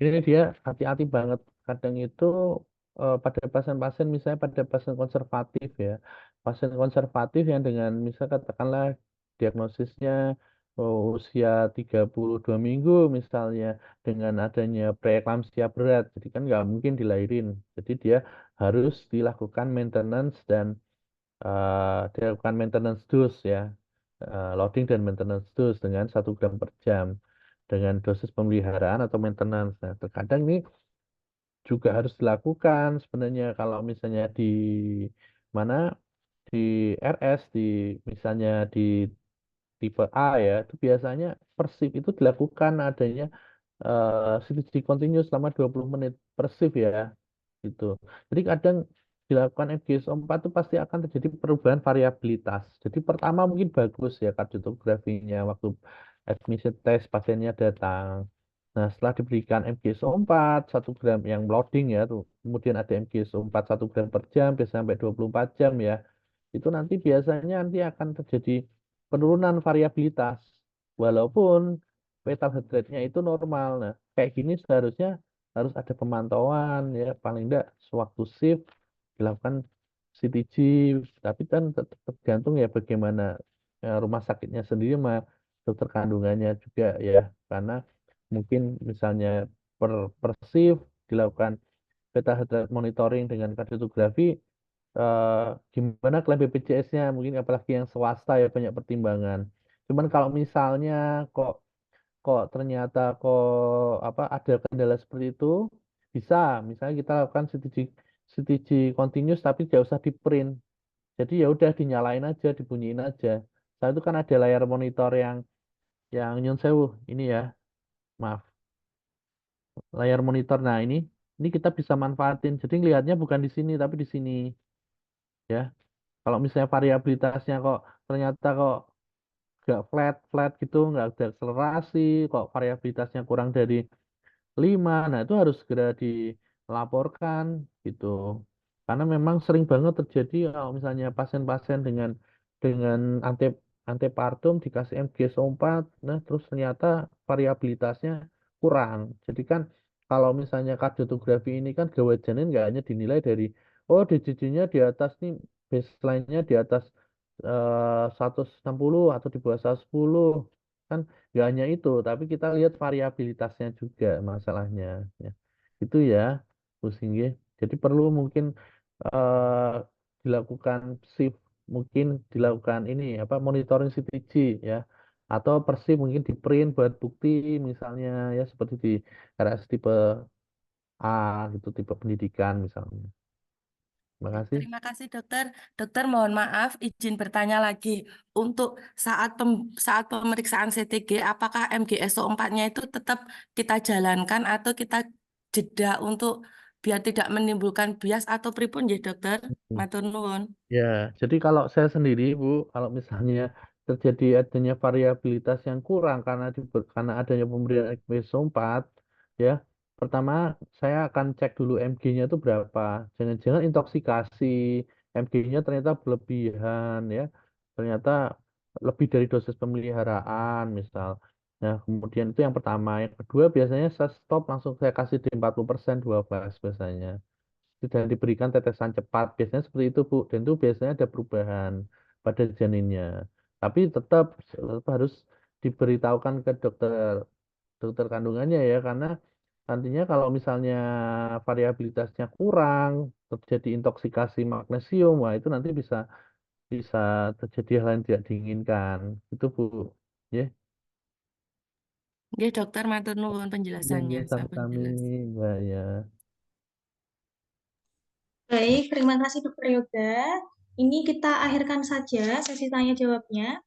ini dia hati-hati banget. Kadang itu pada pasien-pasien misalnya pada pasien konservatif ya. Pasien konservatif yang dengan misal katakanlah diagnosisnya usia 32 minggu misalnya dengan adanya preeklamsia berat. Jadi kan nggak mungkin dilahirin. Jadi dia harus dilakukan maintenance dan dilakukan maintenance dose ya. Loading dan maintenance dose dengan 1 gram per jam dengan dosis pemeliharaan atau maintenance. Nah, terkadang ini juga harus dilakukan sebenarnya kalau misalnya di mana di RS misalnya di tipe A ya itu biasanya per shift itu dilakukan adanya CTG continuous selama 20 menit per shift ya gitu. Jadi kadang dilakukan FGSO4 itu pasti akan terjadi perubahan variabilitas. Jadi pertama mungkin bagus ya kardiografinya waktu admission test pasiennya datang. Nah, setelah diberikan MGSO4 1 gram yang loading ya tuh, kemudian ada MGSO4 1 gram per jam bisa sampai 24 jam ya. Itu nanti akan terjadi penurunan variabilitas walaupun fetal heart rate-nya itu normal. Nah, kayak gini seharusnya harus ada pemantauan ya paling enggak sewaktu shift dilakukan CTG, tapi kan tergantung ya bagaimana rumah sakitnya sendiri sama dokter kandungannya juga ya, karena mungkin misalnya per shift dilakukan beta heart rate monitoring dengan kardiografi, eh, gimana klaim BPJS-nya, mungkin apalagi yang swasta ya banyak pertimbangan. Cuman kalau misalnya kok kok ternyata kok apa ada kendala seperti itu, bisa misalnya kita lakukan CTG continuous tapi nggak usah di print. Jadi ya udah dinyalain aja, dibunyiin aja. Saat itu kan ada layar monitor yang nyun sewu ini ya, maaf, layar monitor. Nah, ini kita bisa manfaatin. Jadi ngelihatnya bukan di sini tapi di sini ya. Kalau misalnya variabilitasnya kok ternyata kok nggak flat flat gitu, nggak ada akselerasi, kok variabilitasnya kurang dari 5. Nah, itu harus segera dilaporkan gitu. Karena memang sering banget terjadi kalau misalnya pasien-pasien dengan ante antepartum dikasih MGSO4, nah terus ternyata variabilitasnya kurang. Jadi kan kalau misalnya kardiotografi ini kan gawat janin nggak hanya dinilai dari oh DJJ-nya di atas nih, baseline-nya di atas 160 atau di bawah 110 kan. Gak hanya itu, tapi kita lihat variabilitasnya juga masalahnya. Ya. Itu ya, pusing ya. Jadi perlu mungkin eh, dilakukan shift, mungkin dilakukan ini apa monitoring CTG ya, atau per shift mungkin di print buat bukti misalnya ya seperti di RS tipe A gitu, tipe pendidikan misalnya. Terima kasih. Terima kasih dokter. Dokter mohon maaf izin bertanya lagi. Untuk saat pemeriksaan CTG, apakah MGSO4-nya itu tetap kita jalankan atau kita jeda untuk biar tidak menimbulkan bias atau pripun ya dokter? Matur nuwun. Ya, jadi kalau saya sendiri, Bu, kalau misalnya terjadi adanya variabilitas yang kurang karena adanya pemberian ekmeso 4, ya, pertama saya akan cek dulu MG-nya itu berapa. Jangan-jangan intoksikasi, MG-nya ternyata berlebihan, ya, ternyata lebih dari dosis pemeliharaan, misal. Nah, kemudian itu yang pertama. Yang kedua, biasanya saya stop langsung saya kasih di 40% 12 biasanya sudah diberikan tetesan cepat. Biasanya seperti itu, Bu. Dan itu biasanya ada perubahan pada janinnya. Tapi tetap harus diberitahukan ke dokter dokter kandungannya ya, karena nantinya kalau misalnya variabilitasnya kurang, terjadi intoksikasi magnesium, wah itu nanti bisa bisa terjadi hal yang tidak diinginkan. Itu, Bu. Ya, Ya dokter, matur nuwun ya, penjelasannya. ya, Sampun sama-sama, jelas. Mbak ya. Baik, terima kasih Dokter Yoga. Ini kita akhirkan saja sesi tanya jawabnya.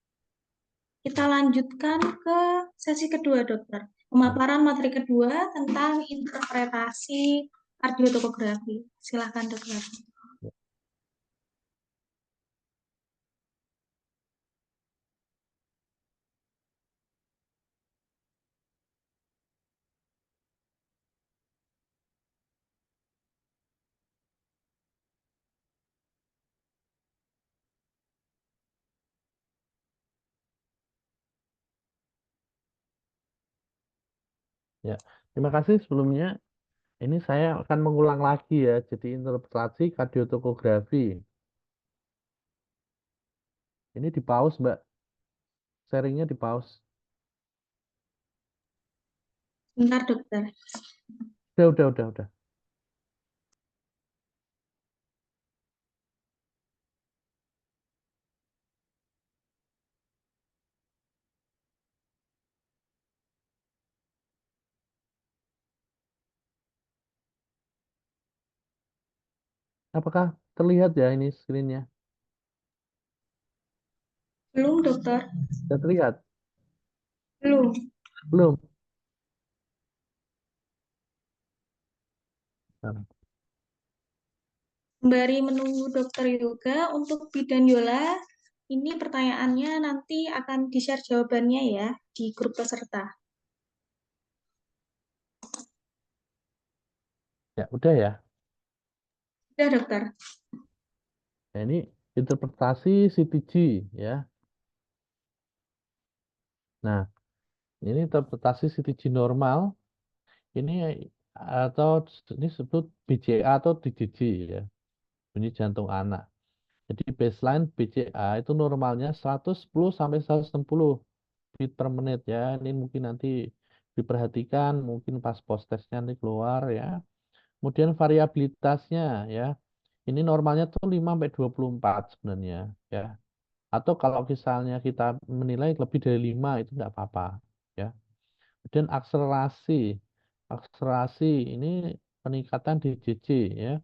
Kita lanjutkan ke sesi kedua, Dokter. Pemaparan materi kedua tentang interpretasi kardiotomografi. Silakan, Dokter. Ya, terima kasih sebelumnya. Ini saya akan mengulang lagi ya, jadi interpretasi kardiotomografi. Ini di pause, Mbak. Sharingnya di pause. Bentar, Dokter. Udah. Apakah terlihat ya ini screen-nya? Belum, Dokter. Sudah terlihat? Belum. Belum? Nah, Sembari menunggu Dokter Yoga, untuk Bidan Yola, ini pertanyaannya nanti akan di-share jawabannya ya di grup peserta. ya udah ya. Sudah, Dokter. Nah, ini interpretasi CTG ya. Nah, ini interpretasi CTG normal. Ini atau ini disebut BCA atau DJJ ya. Bunyi jantung anak. Jadi baseline BCA itu normalnya 110 sampai 160 bit per menit ya. Ini mungkin nanti diperhatikan, mungkin pas post testnya nanti keluar ya. Kemudian variabilitasnya ya. Ini normalnya tuh 5 sampai 24 sebenarnya ya. Atau kalau misalnya kita menilai lebih dari 5 itu enggak apa-apa ya. Kemudian akselerasi. Akselerasi ini peningkatan DJJ ya.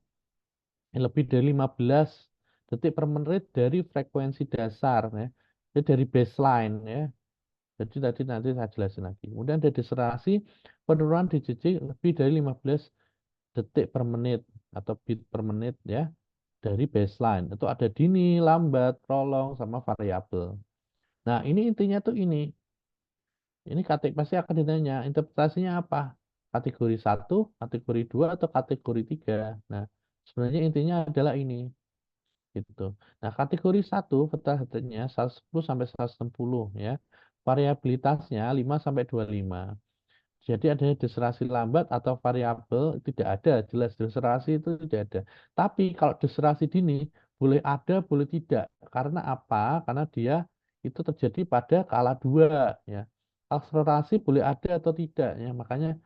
Lebih dari 15 detik per menit dari frekuensi dasar ya. Jadi dari baseline ya. Jadi tadi nanti saya jelasin lagi. Kemudian ada deselerasi, penurunan DJJ lebih dari 15 detik per menit atau bit per menit ya dari baseline. Itu ada dini, lambat, prolong, sama variabel. Nah, ini intinya tuh ini. Ini pasti akan ditanya, interpretasinya apa? Kategori 1, kategori 2, atau kategori 3. Nah, sebenarnya intinya adalah ini. Gitu. Nah, kategori 1 fatal-nya 110 sampai 160 ya. Variabilitasnya 5 sampai 25. Jadi adanya deselerasi lambat atau variabel tidak ada, jelas deselerasi itu tidak ada. Tapi kalau deselerasi dini boleh ada, boleh tidak. Karena apa? Karena dia itu terjadi pada skala 2 ya. Akselerasi boleh ada atau tidak ya. Makanya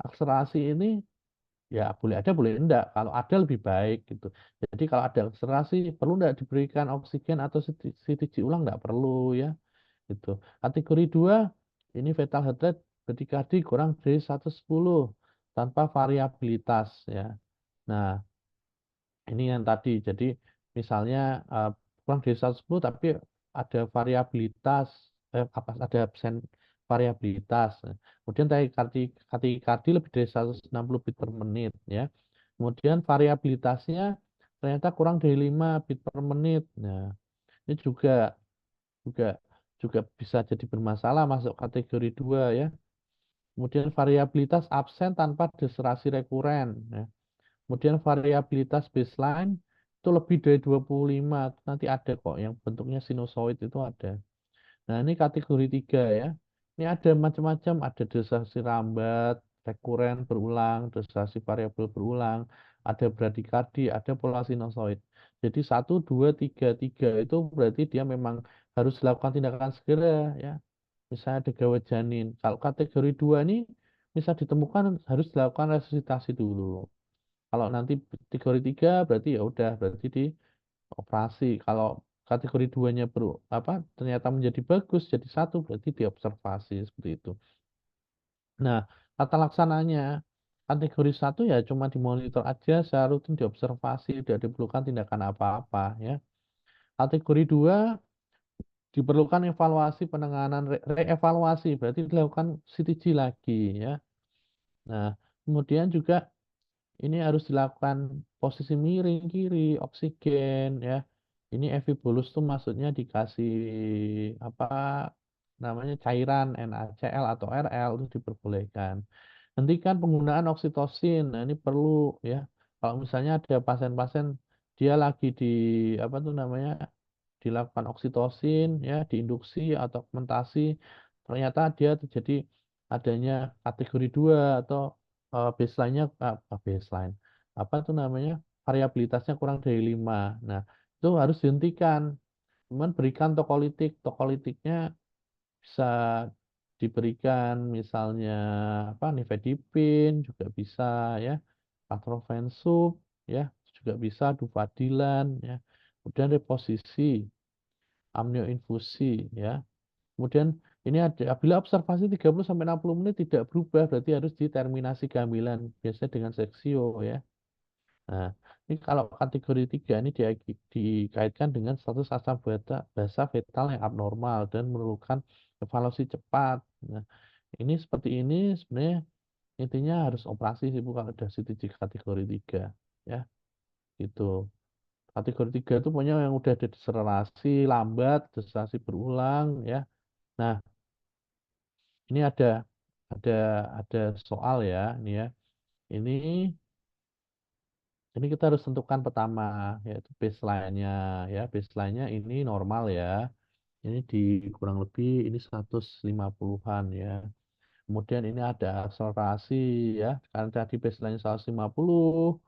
akselerasi ini ya boleh ada, boleh enggak. Kalau ada lebih baik gitu. Jadi kalau ada akselerasi perlu enggak diberikan oksigen atau CTG ulang enggak perlu ya. Gitu. Kategori 2 ini fatal heart rate berdikadi kurang dari 110 tanpa variabilitas ya. Nah, ini yang tadi. Jadi misalnya kurang dari 110 tapi ada variabilitas ada absen variabilitas. Kemudian takikardi lebih dari 160 bit per menit ya. Kemudian variabilitasnya ternyata kurang dari 5 bit per menit. Nah, ini juga juga bisa jadi bermasalah masuk kategori 2 ya. Kemudian variabilitas absen tanpa deselerasi rekuren ya. Kemudian variabilitas baseline itu lebih dari 25, nanti ada kok yang bentuknya sinusoid itu ada. Nah, ini kategori 3 ya. Ini ada macam-macam, ada deselerasi lambat, rekuren berulang, deselerasi variabel berulang, ada bradikardi, ada pola sinusoid. Jadi 1, 2, 3, 3 itu berarti dia memang harus dilakukan tindakan segera ya. Misalnya ada gawat janin. Kalau kategori 2 ini bisa ditemukan harus dilakukan resusitasi dulu. Kalau nanti kategori 3 berarti ya udah berarti di operasi. Kalau kategori 2-nya ternyata menjadi bagus jadi 1 berarti diobservasi seperti itu. Nah, tata laksananya kategori 1 ya cuma dimonitor aja secara rutin diobservasi, tidak diperlukan tindakan apa-apa ya. Kategori 2 diperlukan evaluasi penanganan reevaluasi berarti dilakukan CTG lagi ya. Nah, kemudian juga ini harus dilakukan posisi miring kiri, oksigen ya. Ini FV bolus tuh maksudnya dikasih apa namanya cairan NaCl atau RL itu diperbolehkan. Hentikan penggunaan oksitosin. Nah, ini perlu ya. Kalau misalnya ada pasien-pasien dia lagi di apa tuh namanya dilakukan oksitosin ya, diinduksi atau augmentasi, ternyata dia terjadi adanya kategori 2 atau baseline-nya baseline. Apa tuh namanya? Variabilitasnya kurang dari 5. Nah, itu harus dihentikan. Cuman berikan tokolitik. Tokolitiknya bisa diberikan misalnya apa nifedipin juga bisa ya. Atrofen sub ya, juga bisa dufadilan ya. Kemudian reposisi amnioinfusi ya. Kemudian ini ada apabila observasi 30 sampai 60 menit tidak berubah berarti harus diterminasi kehamilan biasanya dengan seksio ya. Nah, ini kalau kategori 3 ini dikaitkan dengan status asam basa fetal yang abnormal dan memerlukan evaluasi cepat. Nah, ini seperti ini sebenarnya intinya harus operasi sih Bu kalau udah CTG kategori 3 ya. Gitu. Kategori 3 itu punya yang udah ada deselerasi lambat, deselerasi berulang ya. Nah, ini ada ada soal ya, ini ya. Ini kita harus tentukan pertama yaitu baseline-nya ya. Baseline-nya ini normal ya. Ini di kurang lebih ini 150-an ya. Kemudian ini ada akselerasi ya. Karena tadi baseline 150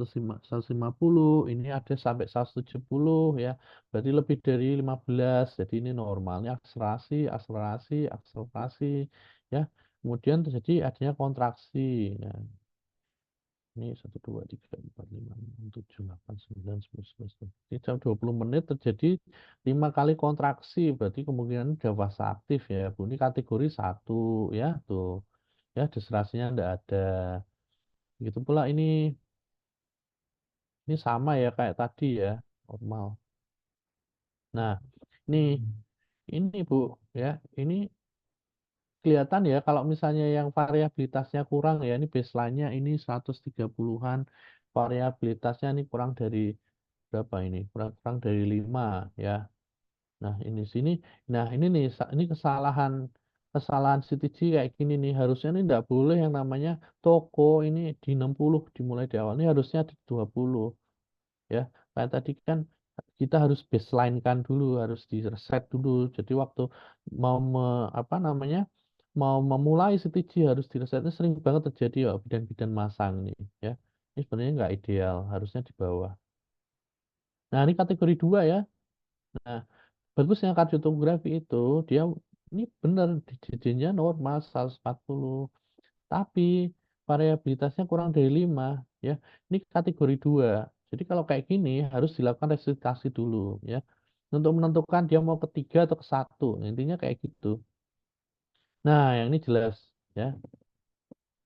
150, ini ada sampai 170 ya. Berarti lebih dari 15. Jadi ini normal. Ini akselerasi, akselerasi, akselerasi ya. Kemudian terjadi adanya kontraksi. Nah, ini 1, 2, 3, 4, 5, 6, 7, 8, 9, 10, 11, 12. Ini jam 20 menit terjadi 5 kali kontraksi. Berarti kemungkinan udah fase aktif ya. Bu, ini kategori 1 ya. Tuh. Ya, deserasinya enggak ada. Begitu pula ini sama ya kayak tadi ya, normal. Nah, ini Bu ya, ini kelihatan ya kalau misalnya yang variabilitasnya kurang ya, ini baseline-nya ini 130-an, variabilitasnya ini kurang dari berapa ini? Kurang dari 5 ya. Nah, ini sini. Nah, ini nih ini kesalahan CTG kayak gini nih. Harusnya ini enggak boleh yang namanya toko ini di 60 dimulai di awal. Ini harusnya di 20 ya. Kayak tadi kan kita harus baseline kan dulu, harus di reset dulu. Jadi waktu mau apa namanya? Mau memulai CTG harus di reset. Ini sering banget terjadi ya bidan-bidan masang nih ya. Ini sebenarnya nggak ideal, harusnya di bawah. Nah, ini kategori 2 ya. Nah, bagusnya kardiotomografi itu dia ini benar di JJ-nya normal 140, tapi variabilitasnya kurang dari 5 ya. Ini kategori 2. Jadi kalau kayak gini harus dilakukan resusitasi dulu ya. Untuk menentukan dia mau ketiga atau ke 1. Intinya kayak gitu. Nah, yang ini jelas ya.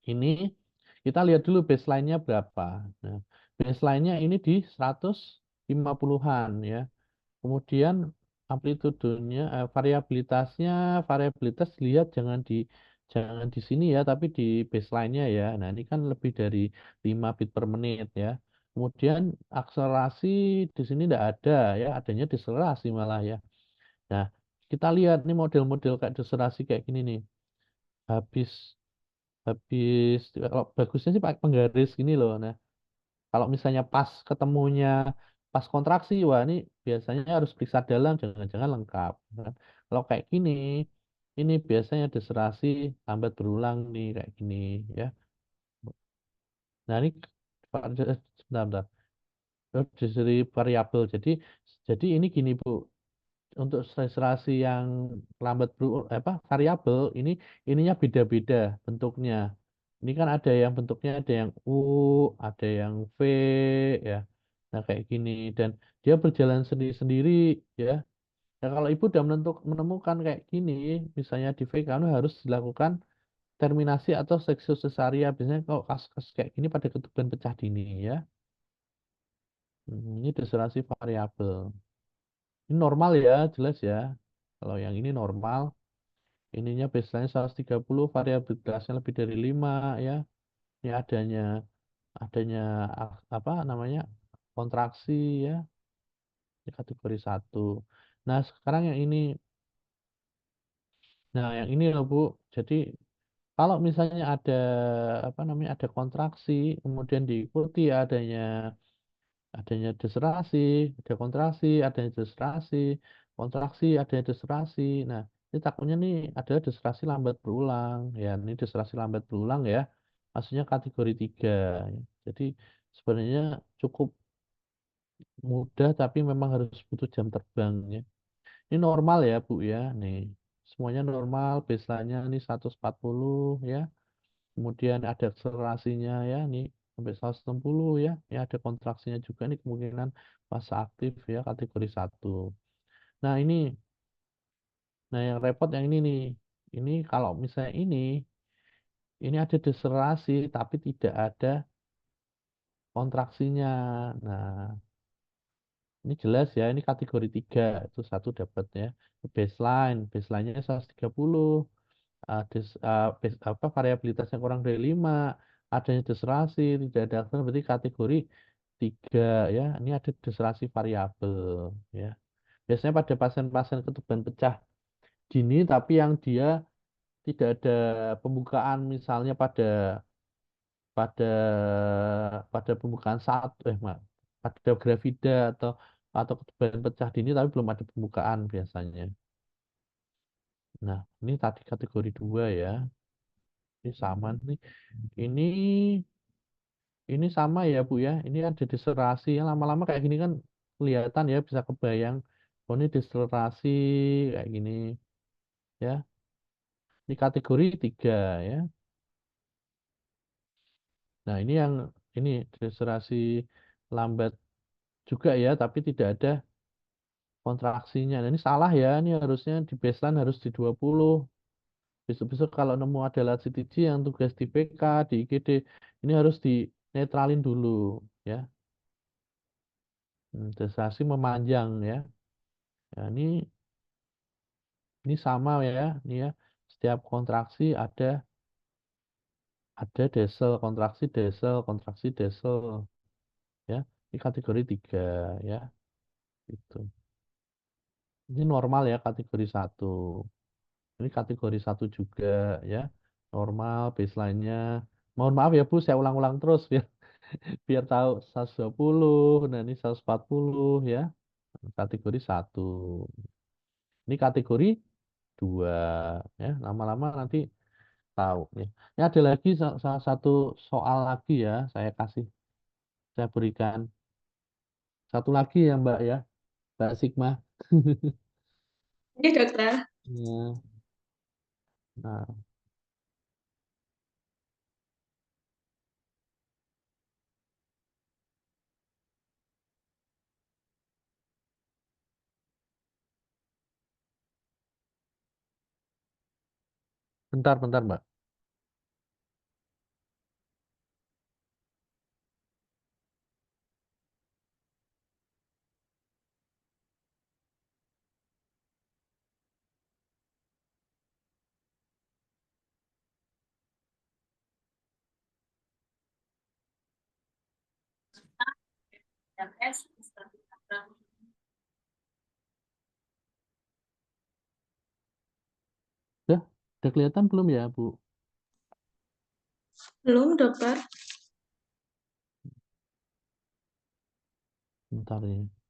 Ini kita lihat dulu baseline-nya berapa. Nah, baseline-nya ini di 150-an ya. Kemudian amplitudenya, variabilitas lihat jangan di sini ya, tapi di baseline-nya ya. Nah, ini kan lebih dari 5 bit per menit ya. Kemudian akselerasi di sini tidak ada ya, adanya deselerasi malah ya. Nah, kita lihat nih model-model kayak deselerasi kayak gini nih. Habis habis kalau bagusnya sih pakai penggaris gini loh. Nah, kalau misalnya pas ketemunya pas kontraksi, wah ini biasanya harus periksa dalam, jangan-jangan lengkap. Kan. Kalau kayak gini, ini biasanya deserasi lambat berulang nih kayak gini ya. Nah ini sebentar, bentar. Dari variabel. Jadi ini gini Bu, untuk deserasi yang lambat variabel ini ininya beda-beda bentuknya. Ini kan ada yang bentuknya ada yang U, ada yang V ya. Nah, kayak gini dan dia berjalan sendiri-sendiri ya. Nah, kalau ibu udah menemukan kayak gini, misalnya di V kamu harus dilakukan terminasi atau seksio sesaria. Biasanya kalau kasus kayak gini pada ketuban pecah dini ya. Ini deserasi variabel. Ini normal ya, jelas ya. Kalau yang ini normal, ininya baseline 130, variabilitasnya lebih dari 5 ya. Ini adanya apa namanya? Kontraksi ya, di kategori 1. Nah, sekarang yang ini. Nah, yang ini loh, Bu. Jadi kalau misalnya ada apa namanya? Ada kontraksi, kemudian diikuti adanya deserasi, ada kontraksi, adanya deserasi, kontraksi, adanya deserasi. Nah, ini takutnya nih ada deserasi lambat berulang. Ya, ini deserasi lambat berulang ya. Maksudnya kategori 3. Jadi sebenarnya cukup mudah tapi memang harus butuh jam terbang ya. Ini normal ya, Bu ya. Nih, semuanya normal, baseline-nya ini 140 ya. Kemudian ada akselerasinya ya, nih sampai 160 ya. Ini ada kontraksinya juga nih kemungkinan fase aktif ya kategori 1. Nah, yang repot yang ini nih. Ini kalau misalnya ini ada deselerasi tapi tidak ada kontraksinya. Nah, ini jelas ya, ini kategori 3 itu satu dapat ya. Baseline-nya 130. Variabilitasnya kurang dari 5, adanya deserasi, tidak ada aksen, berarti kategori 3 ya. Ini ada deserasi variabel ya. Biasanya pada pasien-pasien ketuban pecah dini tapi yang dia tidak ada pembukaan misalnya pada pada pada pembukaan pada gravida atau ketuban pecah dini tapi belum ada pembukaan biasanya. Nah, ini tadi kategori 2 ya. Ini sama nih. Ini Ini sama ya Bu ya. Ini ada deselerasi. Lama-lama kayak gini kan kelihatan ya, bisa kebayang. Oh ini deselerasi kayak gini ya. Ini kategori 3 ya. Nah ini yang ini deselerasi lambat juga ya, tapi tidak ada kontraksinya. Nah, ini salah ya. Ini harusnya di baseline harus di 20. Besok-besok kalau nemu ada alat CTG yang tugas di PK, di IGD, ini harus dinetralin dulu ya. Deselerasi memanjang ya. Nah, ini sama ya, ini ya. Setiap kontraksi ada desel, kontraksi desel ya. Ini kategori 3 ya. Itu. Ini normal ya kategori 1. Ini kategori 1 juga ya. Normal baseline-nya. Mohon maaf ya Bu, saya ulang-ulang terus ya biar tahu 120, nah ini 140 ya. Kategori 1. Ini kategori 2 ya. Lama-lama nanti tahu ya. Ini ada lagi salah satu soal lagi ya, saya berikan satu lagi ya Mbak ya, Mbak Sigma. Ini dokter. Ya. Nah, bentar Mbak. Udah, udah kelihatan belum ya Bu? Belum, dokter. Bentar ya.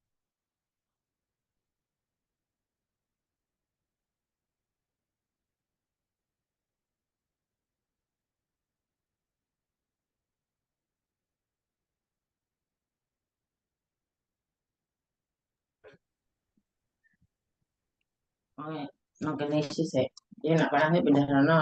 Oh, no kene sih sih. Ya nak parahnya pindah rono.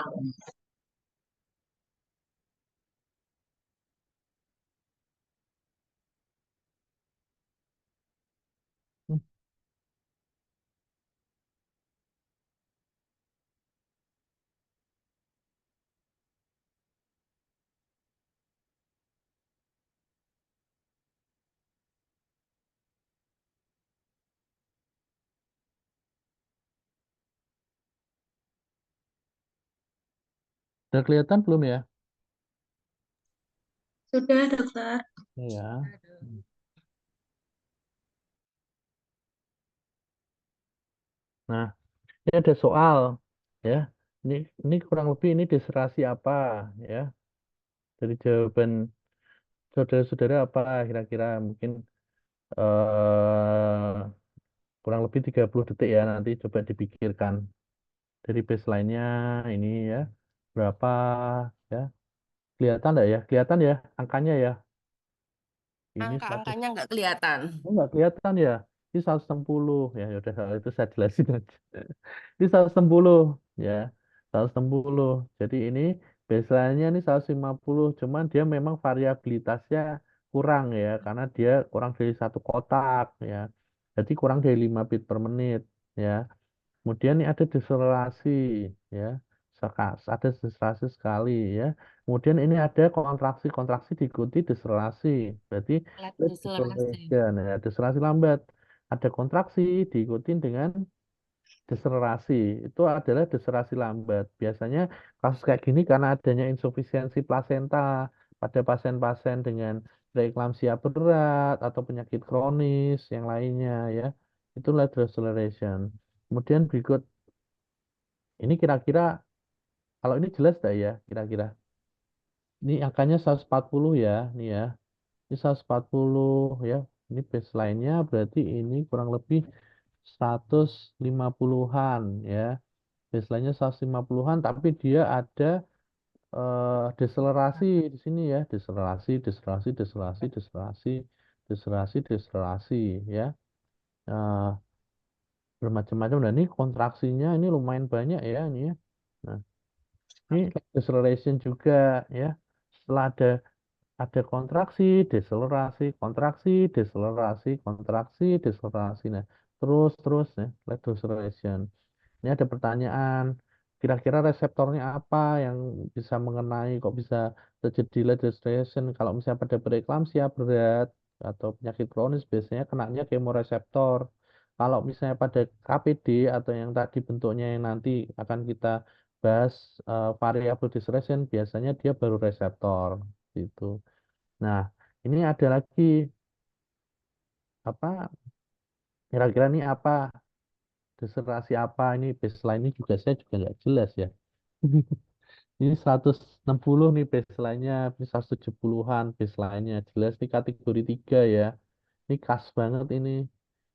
Hmm, Udah kelihatan belum ya? Sudah, dokter. Ya. Nah, ini ada soal ya. Ini kurang lebih ini deserasi apa ya? Dari jawaban saudara-saudara apa kira-kira mungkin eh kurang lebih 30 detik ya nanti coba dipikirkan dari baseline-nya ini ya berapa ya kelihatan enggak ya kelihatan ya angkanya ya ini 100 Angka-angkanya nggak kelihatan. oh, nggak kelihatan ya ini 160 ya udah kalau itu saya jelasin aja ini 160 ya 160 jadi ini baseline-nya ini 150 cuman dia memang variabilitasnya kurang ya karena dia kurang dari satu kotak ya jadi kurang dari 5 bit per menit ya. Kemudian ini ada deselerasi ya. Ada deselerasi sekali ya. Kemudian ini ada kontraksi diikuti deselerasi. Berarti Flat flat deselerasi. deceleration ya, deselerasi lambat. Ada kontraksi diikuti dengan deselerasi. Itu adalah deselerasi lambat. Biasanya kasus kayak gini karena adanya insufisiensi plasenta pada pasien-pasien dengan preeklamsia berat atau penyakit kronis yang lainnya ya. Itulah deceleration. Kemudian berikut ini kira-kira kalau ini jelas tak ya kira-kira. Ini angkanya 140 ya, nih ya. Ini 140 ya. Ini baseline-nya berarti ini kurang lebih 150-an ya. Baseline-nya 150-an tapi dia ada deselerasi di sini ya, deselerasi, deselerasi, deselerasi, deselerasi, deselerasi, deselerasi ya. Eh, Bermacam-macam dan ini kontraksinya ini lumayan banyak ya ini ya. Nah, ini deceleration juga ya. Setelah ada kontraksi, deselerasi, kontraksi, deselerasi, kontraksi, deselerasi. Nah, terus ya, led deceleration. Ini ada pertanyaan, kira-kira reseptornya apa yang bisa mengenai kok bisa terjadi led deceleration? Kalau misalnya pada preeklamsia berat atau penyakit kronis biasanya kenanya kemoreseptor. Kalau misalnya pada KPD atau yang tadi bentuknya yang nanti akan kita bahas variabel deceleration biasanya dia baru reseptor gitu. Nah, ini ada lagi apa? Kira-kira ini apa? Deselerasi apa? Ini baseline ini juga saya juga nggak jelas ya. Ini 160 nih baseline-nya, ini 170-an baseline-nya. Jelas nih kategori 3 ya. Ini khas banget ini.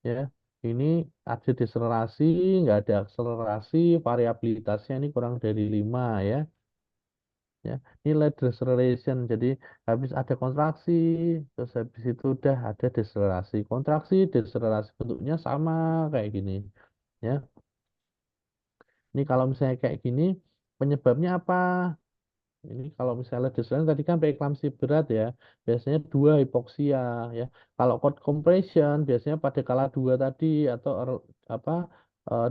Ya. Ini ada deselerasi, nggak ada akselerasi, variabilitasnya ini kurang dari 5 ya. Ya, nilai deceleration. Jadi habis ada kontraksi, terus habis itu udah ada deselerasi. Kontraksi, deselerasi bentuknya sama kayak gini. Ya, ini kalau misalnya kayak gini, penyebabnya apa? Ini kalau misalnya desain tadi kan preeklamsi berat ya, biasanya 2 hipoksia ya. Kalau cord compression biasanya pada kala 2 tadi atau apa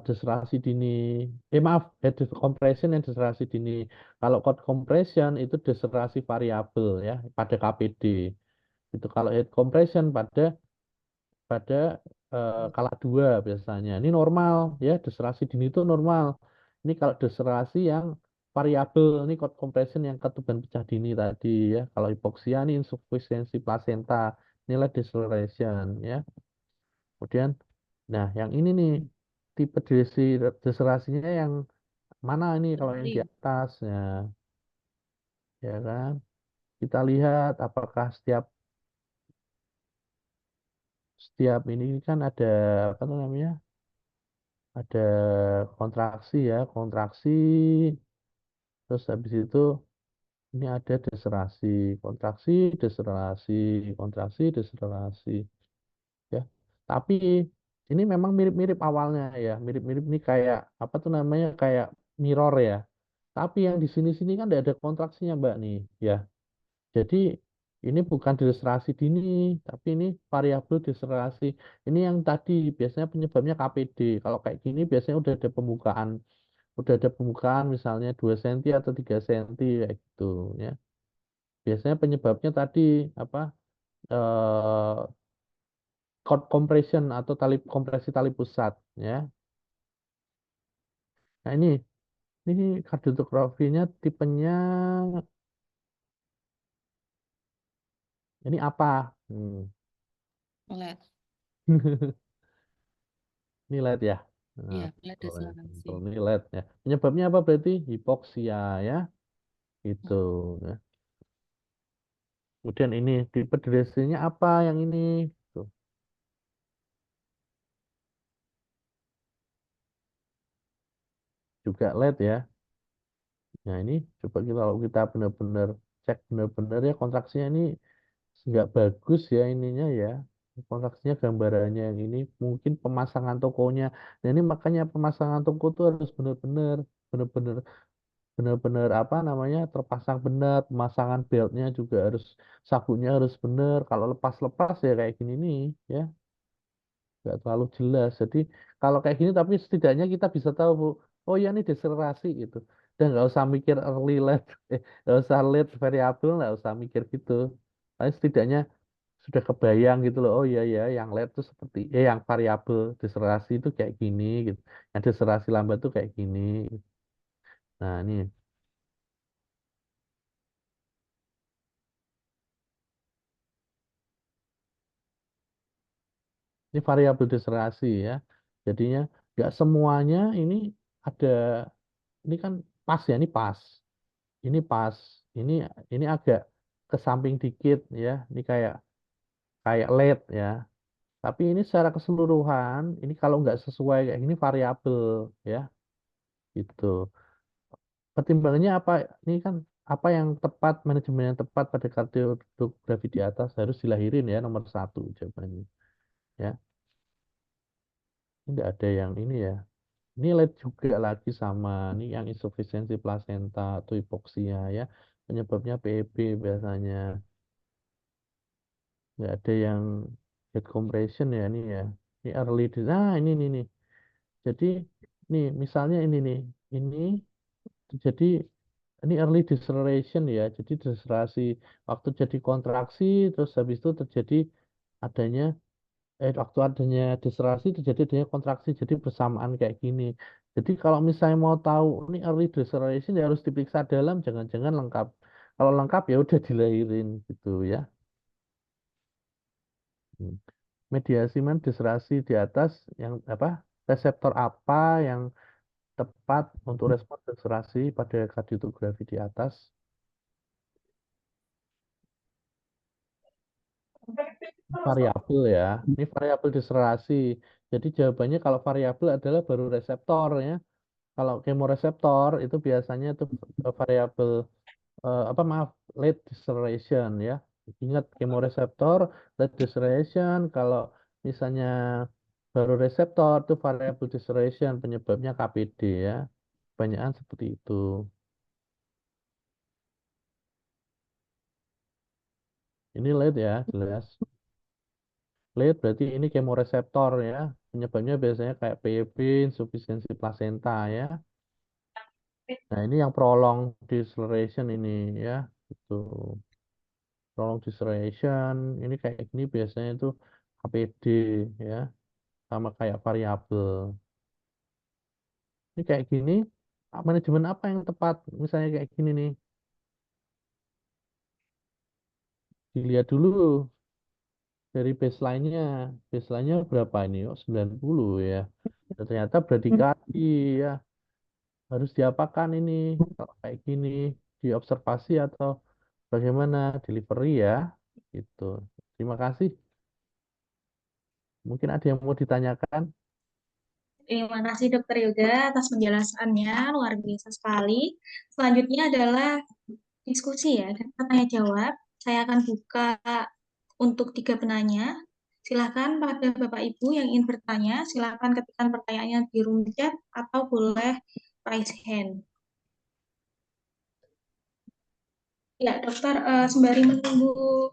deserasi dini. Maaf, compression dan deserasi dini. Kalau cord compression itu deserasi variabel ya pada KPD. Itu kalau head compression pada kala 2 biasanya. Ini normal ya, deserasi dini itu normal. Ini kalau deserasi yang variabel, ini cord compression yang ketuban pecah dini tadi ya. Kalau hipoksia ini insufisiensi plasenta, nilai deceleration ya. Kemudian, nah yang ini nih tipe deselerasinya yang mana ini kalau yang di atas ya kan? Kita lihat apakah setiap setiap ini kan ada apa namanya? Ada kontraksi ya, kontraksi, terus habis itu ini ada deselerasi, kontraksi, deselerasi, kontraksi, deselerasi, ya. Tapi ini memang mirip-mirip awalnya ya, mirip-mirip ini kayak apa tuh namanya kayak mirror ya. Tapi yang di sini-sini kan tidak ada kontraksinya Mbak nih, ya. Jadi ini bukan deselerasi dini, tapi ini variabel deselerasi. Ini yang tadi biasanya penyebabnya KPD. Kalau kayak gini biasanya udah ada pembukaan misalnya 2 cm atau 3 cm kayak gitu ya. Biasanya penyebabnya tadi apa eh cord compression atau kompresi tali pusat ya. Nah ini kardiotografinya tipenya ini apa? LED. Ini LED ya. Iya, Nah, LED kalau yang deselerasi. control ini LED ya. Penyebabnya apa berarti? Hipoksia ya. Itu ya. Kemudian ini tipe dressingnya apa yang ini? Tuh, juga LED ya. Nah ini coba kalau kita benar-benar cek benar-benar ya kontraksinya ini nggak bagus ya ininya ya. Kontraksinya gambarannya yang ini mungkin pemasangan tokonya. Nah ini makanya pemasangan toko tuh harus benar-benar benar-benar apa namanya terpasang benar. Pemasangan beltnya juga harus sabuknya harus benar. Kalau lepas-lepas ya kayak gini nih ya nggak terlalu jelas. Jadi kalau kayak gini tapi setidaknya kita bisa tahu Bu, oh ya ini deselerasi gitu. Dan nggak usah mikir early LED, nggak usah LED variabel, nggak usah mikir gitu. Tapi setidaknya sudah kebayang gitu loh. Oh iya ya, yang LED itu seperti yang variabel deselerasi itu kayak gini gitu. Yang deselerasi lambat tuh kayak gini. Nah ini variabel deselerasi ya. Jadinya nggak semuanya ini ada. Ini kan pas ya, ini pas. Ini pas. Ini ini agak ke samping dikit ya. Ini kayak kayak LED ya. Tapi ini secara keseluruhan, ini kalau nggak sesuai kayak gini variabel ya. Gitu. Pertimbangannya apa? Ini kan apa yang tepat, manajemen yang tepat pada kardiografi di atas harus dilahirin ya, nomor 1 jawabannya. Ya, ini tidak ada yang ini ya. Ini lihat juga lagi sama ini yang insufisiensi plasenta atau hipoksia ya. Penyebabnya PEB biasanya. Nggak ada yang head compression ya ini ya. Ini early, nah ini nih. Jadi nih misalnya ini nih. Ini jadi ini early deceleration ya. Jadi deselerasi waktu jadi kontraksi terus habis itu terjadi adanya waktu adanya deselerasi terjadi adanya kontraksi jadi bersamaan kayak gini. Jadi kalau misalnya mau tahu ini early deceleration ya harus diperiksa dalam, jangan-jangan lengkap. Kalau lengkap ya udah dilahirin gitu ya. Hmm. Mediasi deselerasi di atas yang apa? Reseptor apa yang tepat untuk respon deselerasi pada kardiografi di atas? Variabel ya. Ini variabel deselerasi. Jadi jawabannya kalau variabel adalah baru reseptor ya. Kalau kemoreseptor itu biasanya itu variabel apa maaf late deceleration ya. Ingat kemoreseptor late deceleration kalau misalnya baru reseptor itu variabel deceleration penyebabnya KPD ya. Kebanyakan seperti itu. Ini late ya, jelas. Late berarti ini kemoreseptor ya. Penyebabnya biasanya kayak PEB, insufisiensi plasenta ya. Nah, ini yang prolonged deceleration ini ya. Itu prolonged deceleration ini kayak gini biasanya itu APD ya, sama kayak variabel. Ini kayak gini, manajemen apa yang tepat? Misalnya kayak gini nih. Dilihat dulu dari baseline-nya. Baseline-nya berapa ini? Oh, 90 ya. Dan ternyata bradikardie ya. Harus diapakan ini? Kalau kayak gini, diobservasi atau bagaimana delivery ya? Gitu. Terima kasih. Mungkin ada yang mau ditanyakan? Terima kasih Dokter Hilda atas penjelasannya, luar biasa sekali. Selanjutnya adalah diskusi ya, kita tanya jawab. Saya akan buka untuk 3 penanya. Silakan pada Bapak Ibu yang ingin bertanya, silakan ketikkan pertanyaannya di room chat atau boleh raise hand. Ya, dokter, sembari menunggu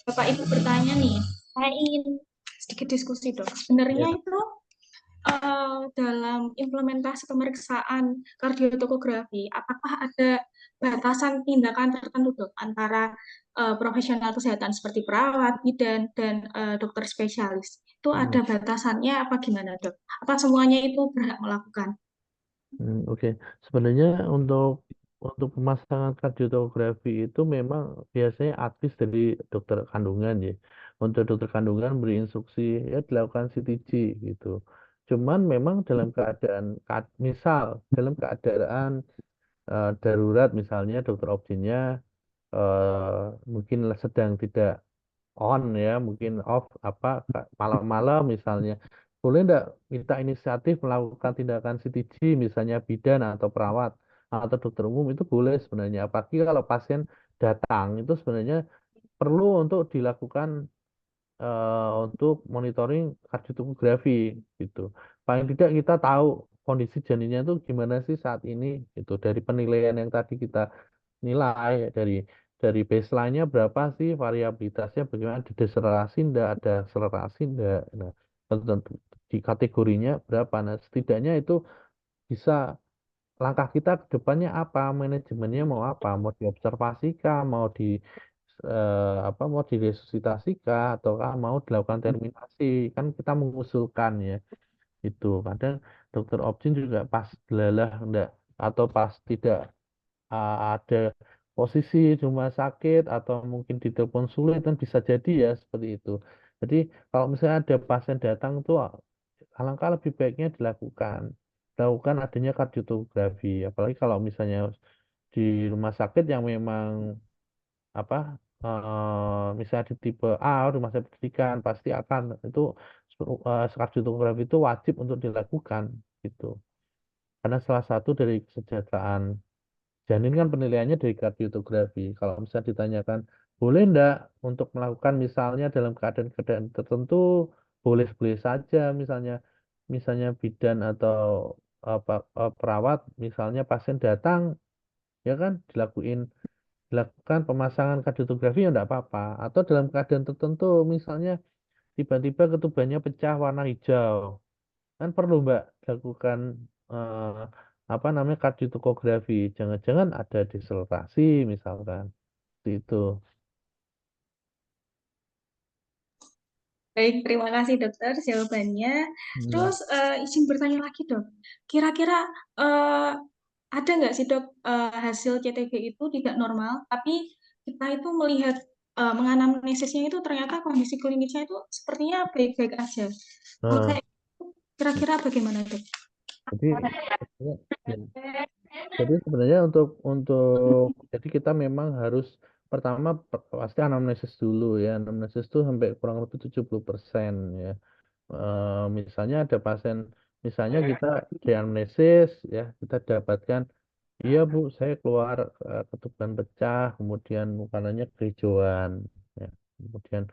Bapak Ibu bertanya nih, saya ingin sedikit diskusi dok. Sebenarnya Ya. itu dalam implementasi pemeriksaan kardiotokografi, apakah ada batasan tindakan tertentu dok antara profesional kesehatan seperti perawat, bidan, dan dokter spesialis? Itu ada batasannya apa gimana dok? Apa semuanya itu berhak melakukan? Oke. Sebenarnya untuk pemasangan kardiotografi itu memang biasanya aktif dari dokter kandungan ya. Untuk dokter kandungan beri instruksi ya dilakukan CTG gitu. Cuman memang dalam keadaan misal dalam keadaan darurat misalnya dokter objinnya mungkin sedang tidak on ya, mungkin off apa malam-malam misalnya. Boleh enggak minta inisiatif melakukan tindakan CTG misalnya bidan atau perawat atau dokter umum itu boleh sebenarnya. Apalagi kalau pasien datang itu sebenarnya perlu untuk dilakukan untuk monitoring kardiotomografi gitu. Paling tidak kita tahu kondisi janinnya itu gimana sih saat ini itu dari penilaian yang tadi kita nilai dari baseline-nya berapa sih variabilitasnya bagaimana ada deselerasi enggak ada akselerasi enggak nah tentu di kategorinya berapa nah setidaknya itu bisa langkah kita ke depannya apa manajemennya mau apa mau diobservasi kah mau di apa mau diresusitasi kah ataukah mau dilakukan terminasi kan kita mengusulkan ya itu kadang dokter Opjin juga pas lelah enggak atau pas tidak ada posisi di rumah sakit atau mungkin ditelepon sulit kan bisa jadi ya seperti itu. Jadi kalau misalnya ada pasien datang tuh alangkah lebih baiknya dilakukan adanya kardiotografi. Apalagi kalau misalnya di rumah sakit yang memang apa misalnya di tipe A rumah sakit pendidikan pasti akan itu kardiotografi itu wajib untuk dilakukan gitu. Karena salah satu dari kesejahteraan janin kan penilaiannya dari kardiotografi. Kalau misalnya ditanyakan, boleh enggak untuk melakukan misalnya dalam keadaan-keadaan tertentu, boleh-boleh saja misalnya misalnya bidan atau apa perawat misalnya pasien datang ya kan dilakukan pemasangan kardiotografi ya enggak apa-apa. Atau dalam keadaan tertentu misalnya tiba-tiba ketubannya pecah warna hijau. Kan perlu Mbak lakukan eh, apa namanya kardiotografi. Jangan-jangan ada dislotrasi misalkan. Seperti itu. Baik, terima kasih dokter jawabannya. Hmm. Terus izin bertanya lagi dok, kira-kira eh, ada nggak sih dok hasil CTG itu tidak normal, tapi kita itu melihat menganamnesisnya itu ternyata kondisi klinisnya itu sepertinya baik-baik aja. Kalau Nah, kayak gitu, kira-kira bagaimana dok? jadi ya, jadi sebenarnya jadi kita memang harus pertama pasti anamnesis dulu ya. Anamnesis itu sampai kurang lebih 70% ya. Misalnya ada pasien, misalnya kita di anamnesis ya, kita dapatkan, iya Bu, saya keluar ketuban pecah, kemudian mukananya kehijauan, ya, kemudian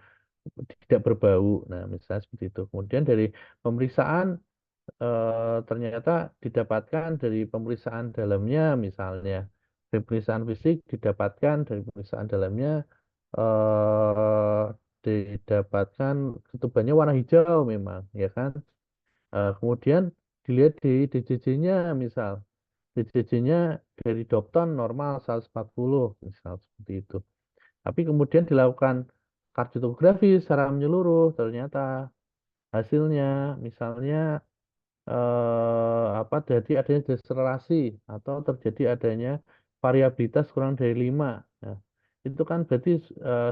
tidak berbau. Nah, misalnya seperti itu. Kemudian dari pemeriksaan ternyata didapatkan dari pemeriksaan dalamnya, misalnya dari pemeriksaan fisik didapatkan dari pemeriksaan dalamnya eh, didapatkan ketubannya warna hijau memang, ya kan? Kemudian dilihat di DJJ-nya misal. DJJ-nya dari Dopton normal 140 misal seperti itu. Tapi kemudian dilakukan kardiotografi secara menyeluruh ternyata hasilnya misalnya apa jadi adanya deselerasi atau terjadi adanya variabilitas kurang dari 5. Nah, itu kan berarti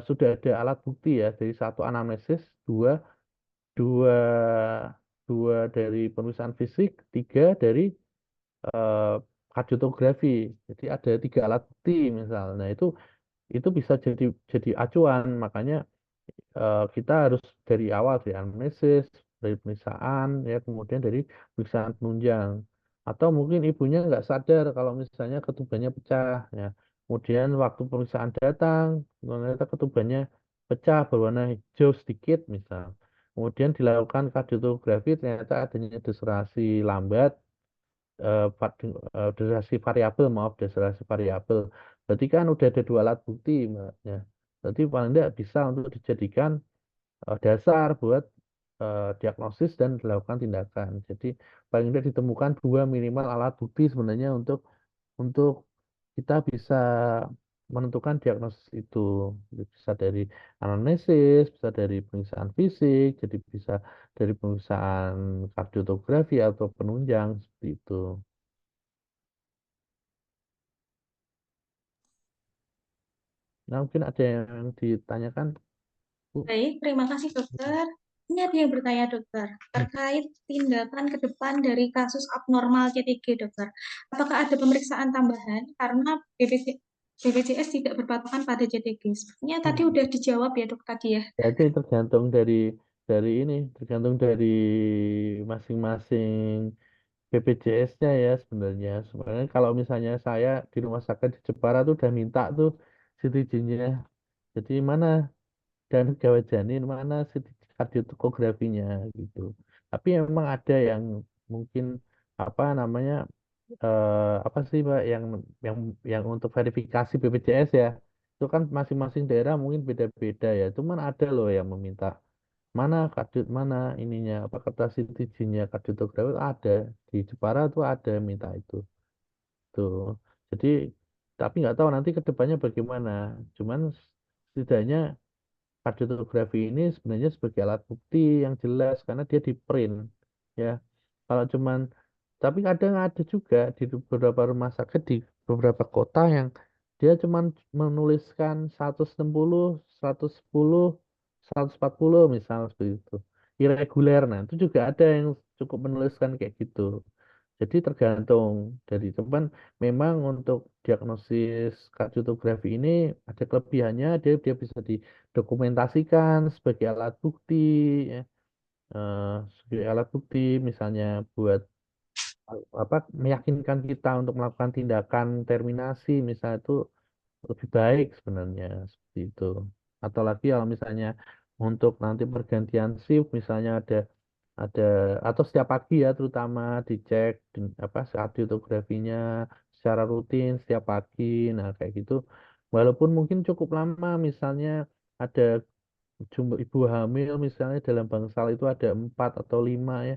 sudah ada alat bukti ya dari satu anamnesis, dua dua dua dari pemeriksaan fisik, tiga dari eh, kardiotografi. Jadi ada 3 alat bukti misalnya. Nah, itu bisa jadi acuan. Makanya kita harus dari awal dari anamnesis, dari pemeriksaan, ya kemudian dari pemeriksaan penunjang. Atau mungkin ibunya nggak sadar kalau misalnya ketubannya pecah, ya. Kemudian waktu pemeriksaan datang, ternyata ketubannya pecah berwarna hijau sedikit, misal. Kemudian dilakukan kardiotografi, ternyata adanya deserasi lambat, deserasi variabel, maaf, deserasi variabel. Berarti kan udah ada 2 alat bukti, Mbak. Ya. Berarti paling tidak bisa untuk dijadikan dasar buat diagnosis dan dilakukan tindakan. Jadi paling tidak ditemukan 2 minimal alat bukti sebenarnya untuk kita bisa menentukan diagnosis itu. Jadi bisa dari anamnesis, bisa dari pemeriksaan fisik, jadi bisa dari pemeriksaan kardiotografi atau penunjang seperti itu. Nah, mungkin ada yang ditanyakan, Bu? Baik, terima kasih dokter. Ini ada yang bertanya dokter, terkait tindakan ke depan dari kasus abnormal CTG dokter. Apakah ada pemeriksaan tambahan karena BPJS tidak berpatokan pada CTG? Sepertinya tadi Hmm. udah dijawab ya dok tadi ya. Ya, itu tergantung dari ini, tergantung dari masing-masing BPJS-nya ya sebenarnya. Sebenarnya kalau misalnya saya di rumah sakit di Jepara tuh udah minta tuh CT-nya. Jadi mana dan gawat janin mana CT kardiotografinya gitu. Tapi memang ada yang mungkin apa namanya apa sih Pak yang yang untuk verifikasi BPJS ya. Itu kan masing-masing daerah mungkin beda-beda ya. Cuman ada loh yang meminta mana kardit mana ininya apa kertas CT-nya kardiotografi ada di Jepara tuh ada yang minta itu tuh jadi tapi nggak tahu nanti ke depannya bagaimana cuman setidaknya kardiotografi ini sebenarnya sebagai alat bukti yang jelas karena dia di print ya kalau cuman tapi kadang ada juga di beberapa rumah sakit di beberapa kota yang dia cuman menuliskan 160, 110, 140 misal seperti itu. Irregular. Nah, itu juga ada yang cukup menuliskan kayak gitu. Jadi tergantung dari teman memang untuk diagnosis kardiotografi ini ada kelebihannya dia bisa didokumentasikan sebagai alat bukti ya. Sebagai alat bukti misalnya buat meyakinkan kita untuk melakukan tindakan terminasi misalnya itu lebih baik sebenarnya seperti itu. Atau lagi kalau misalnya untuk nanti pergantian shift misalnya ada atau setiap pagi ya terutama dicek audiografinya secara rutin setiap pagi. Nah, kayak gitu. Walaupun mungkin cukup lama misalnya ada jumlah ibu hamil misalnya dalam bangsal itu ada 4 atau 5 ya.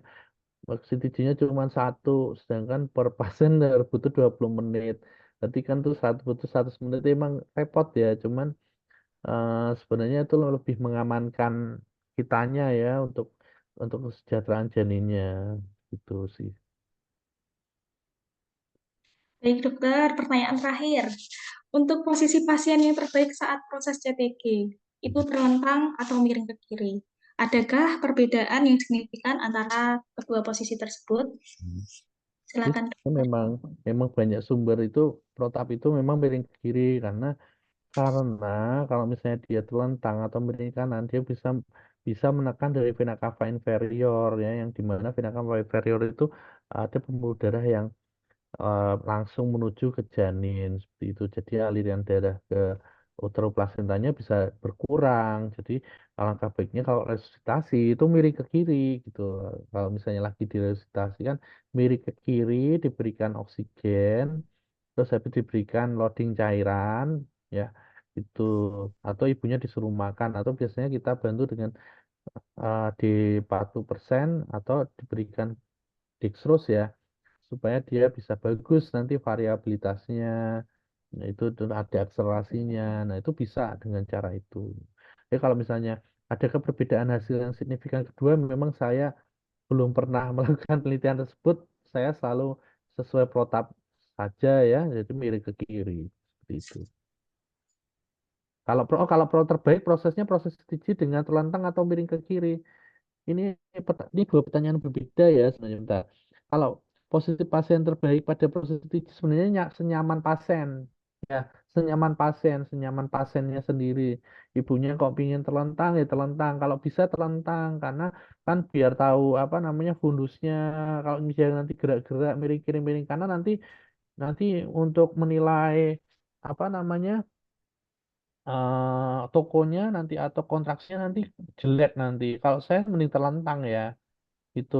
Oksitijinya cuma 1, sedangkan per pasien harus butuh 20 menit. Berarti kan tuh butuh 100 menit emang repot ya, cuman sebenarnya itu lebih mengamankan kitanya ya untuk kesejahteraan janinnya gitu sih. Baik dokter, pertanyaan terakhir. Untuk posisi pasien yang terbaik saat proses CTG, itu terlentang atau miring ke kiri? Adakah perbedaan yang signifikan antara kedua posisi tersebut? Itu Silakan dokter. memang banyak sumber itu protap itu memang miring ke kiri karena kalau misalnya dia terlentang atau miring kanan dia bisa bisa menekan dari vena cava inferior ya yang dimana vena cava inferior itu ada pembuluh darah yang langsung menuju ke janin seperti itu. Jadi aliran darah ke uteroplasentanya bisa berkurang. Jadi alangkah baiknya kalau resusitasi itu miring ke kiri gitu. Kalau misalnya lagi diresusitasi kan miring ke kiri, diberikan oksigen, terus habis diberikan loading cairan, ya itu atau ibunya disuruh makan atau biasanya kita bantu dengan di 40% atau diberikan dextrose ya supaya dia bisa bagus nanti variabilitasnya. Nah, itu tuh ada akselerasinya. Nah, itu bisa dengan cara itu. Jadi kalau misalnya ada perbedaan hasil yang signifikan kedua, memang saya belum pernah melakukan penelitian tersebut. Saya selalu sesuai protap saja ya, jadi miring ke kiri seperti itu. Kalau pro terbaik prosesnya proses stiji dengan terlentang atau miring ke kiri. Ini ini dua pertanyaan berbeda ya sebenarnya. Bentar. Kalau posisi pasien terbaik pada proses stitch sebenarnya senyaman pasien, ya senyaman pasiennya sendiri. Ibunya kok pingin terlentang ya terlentang. Kalau bisa terlentang karena kan biar tahu apa namanya fundusnya. Kalau misalnya nanti gerak-gerak miring kiri miring kanan nanti nanti untuk menilai apa namanya tokonya nanti atau kontraksinya nanti jelek nanti. Kalau saya mending terlentang ya. Itu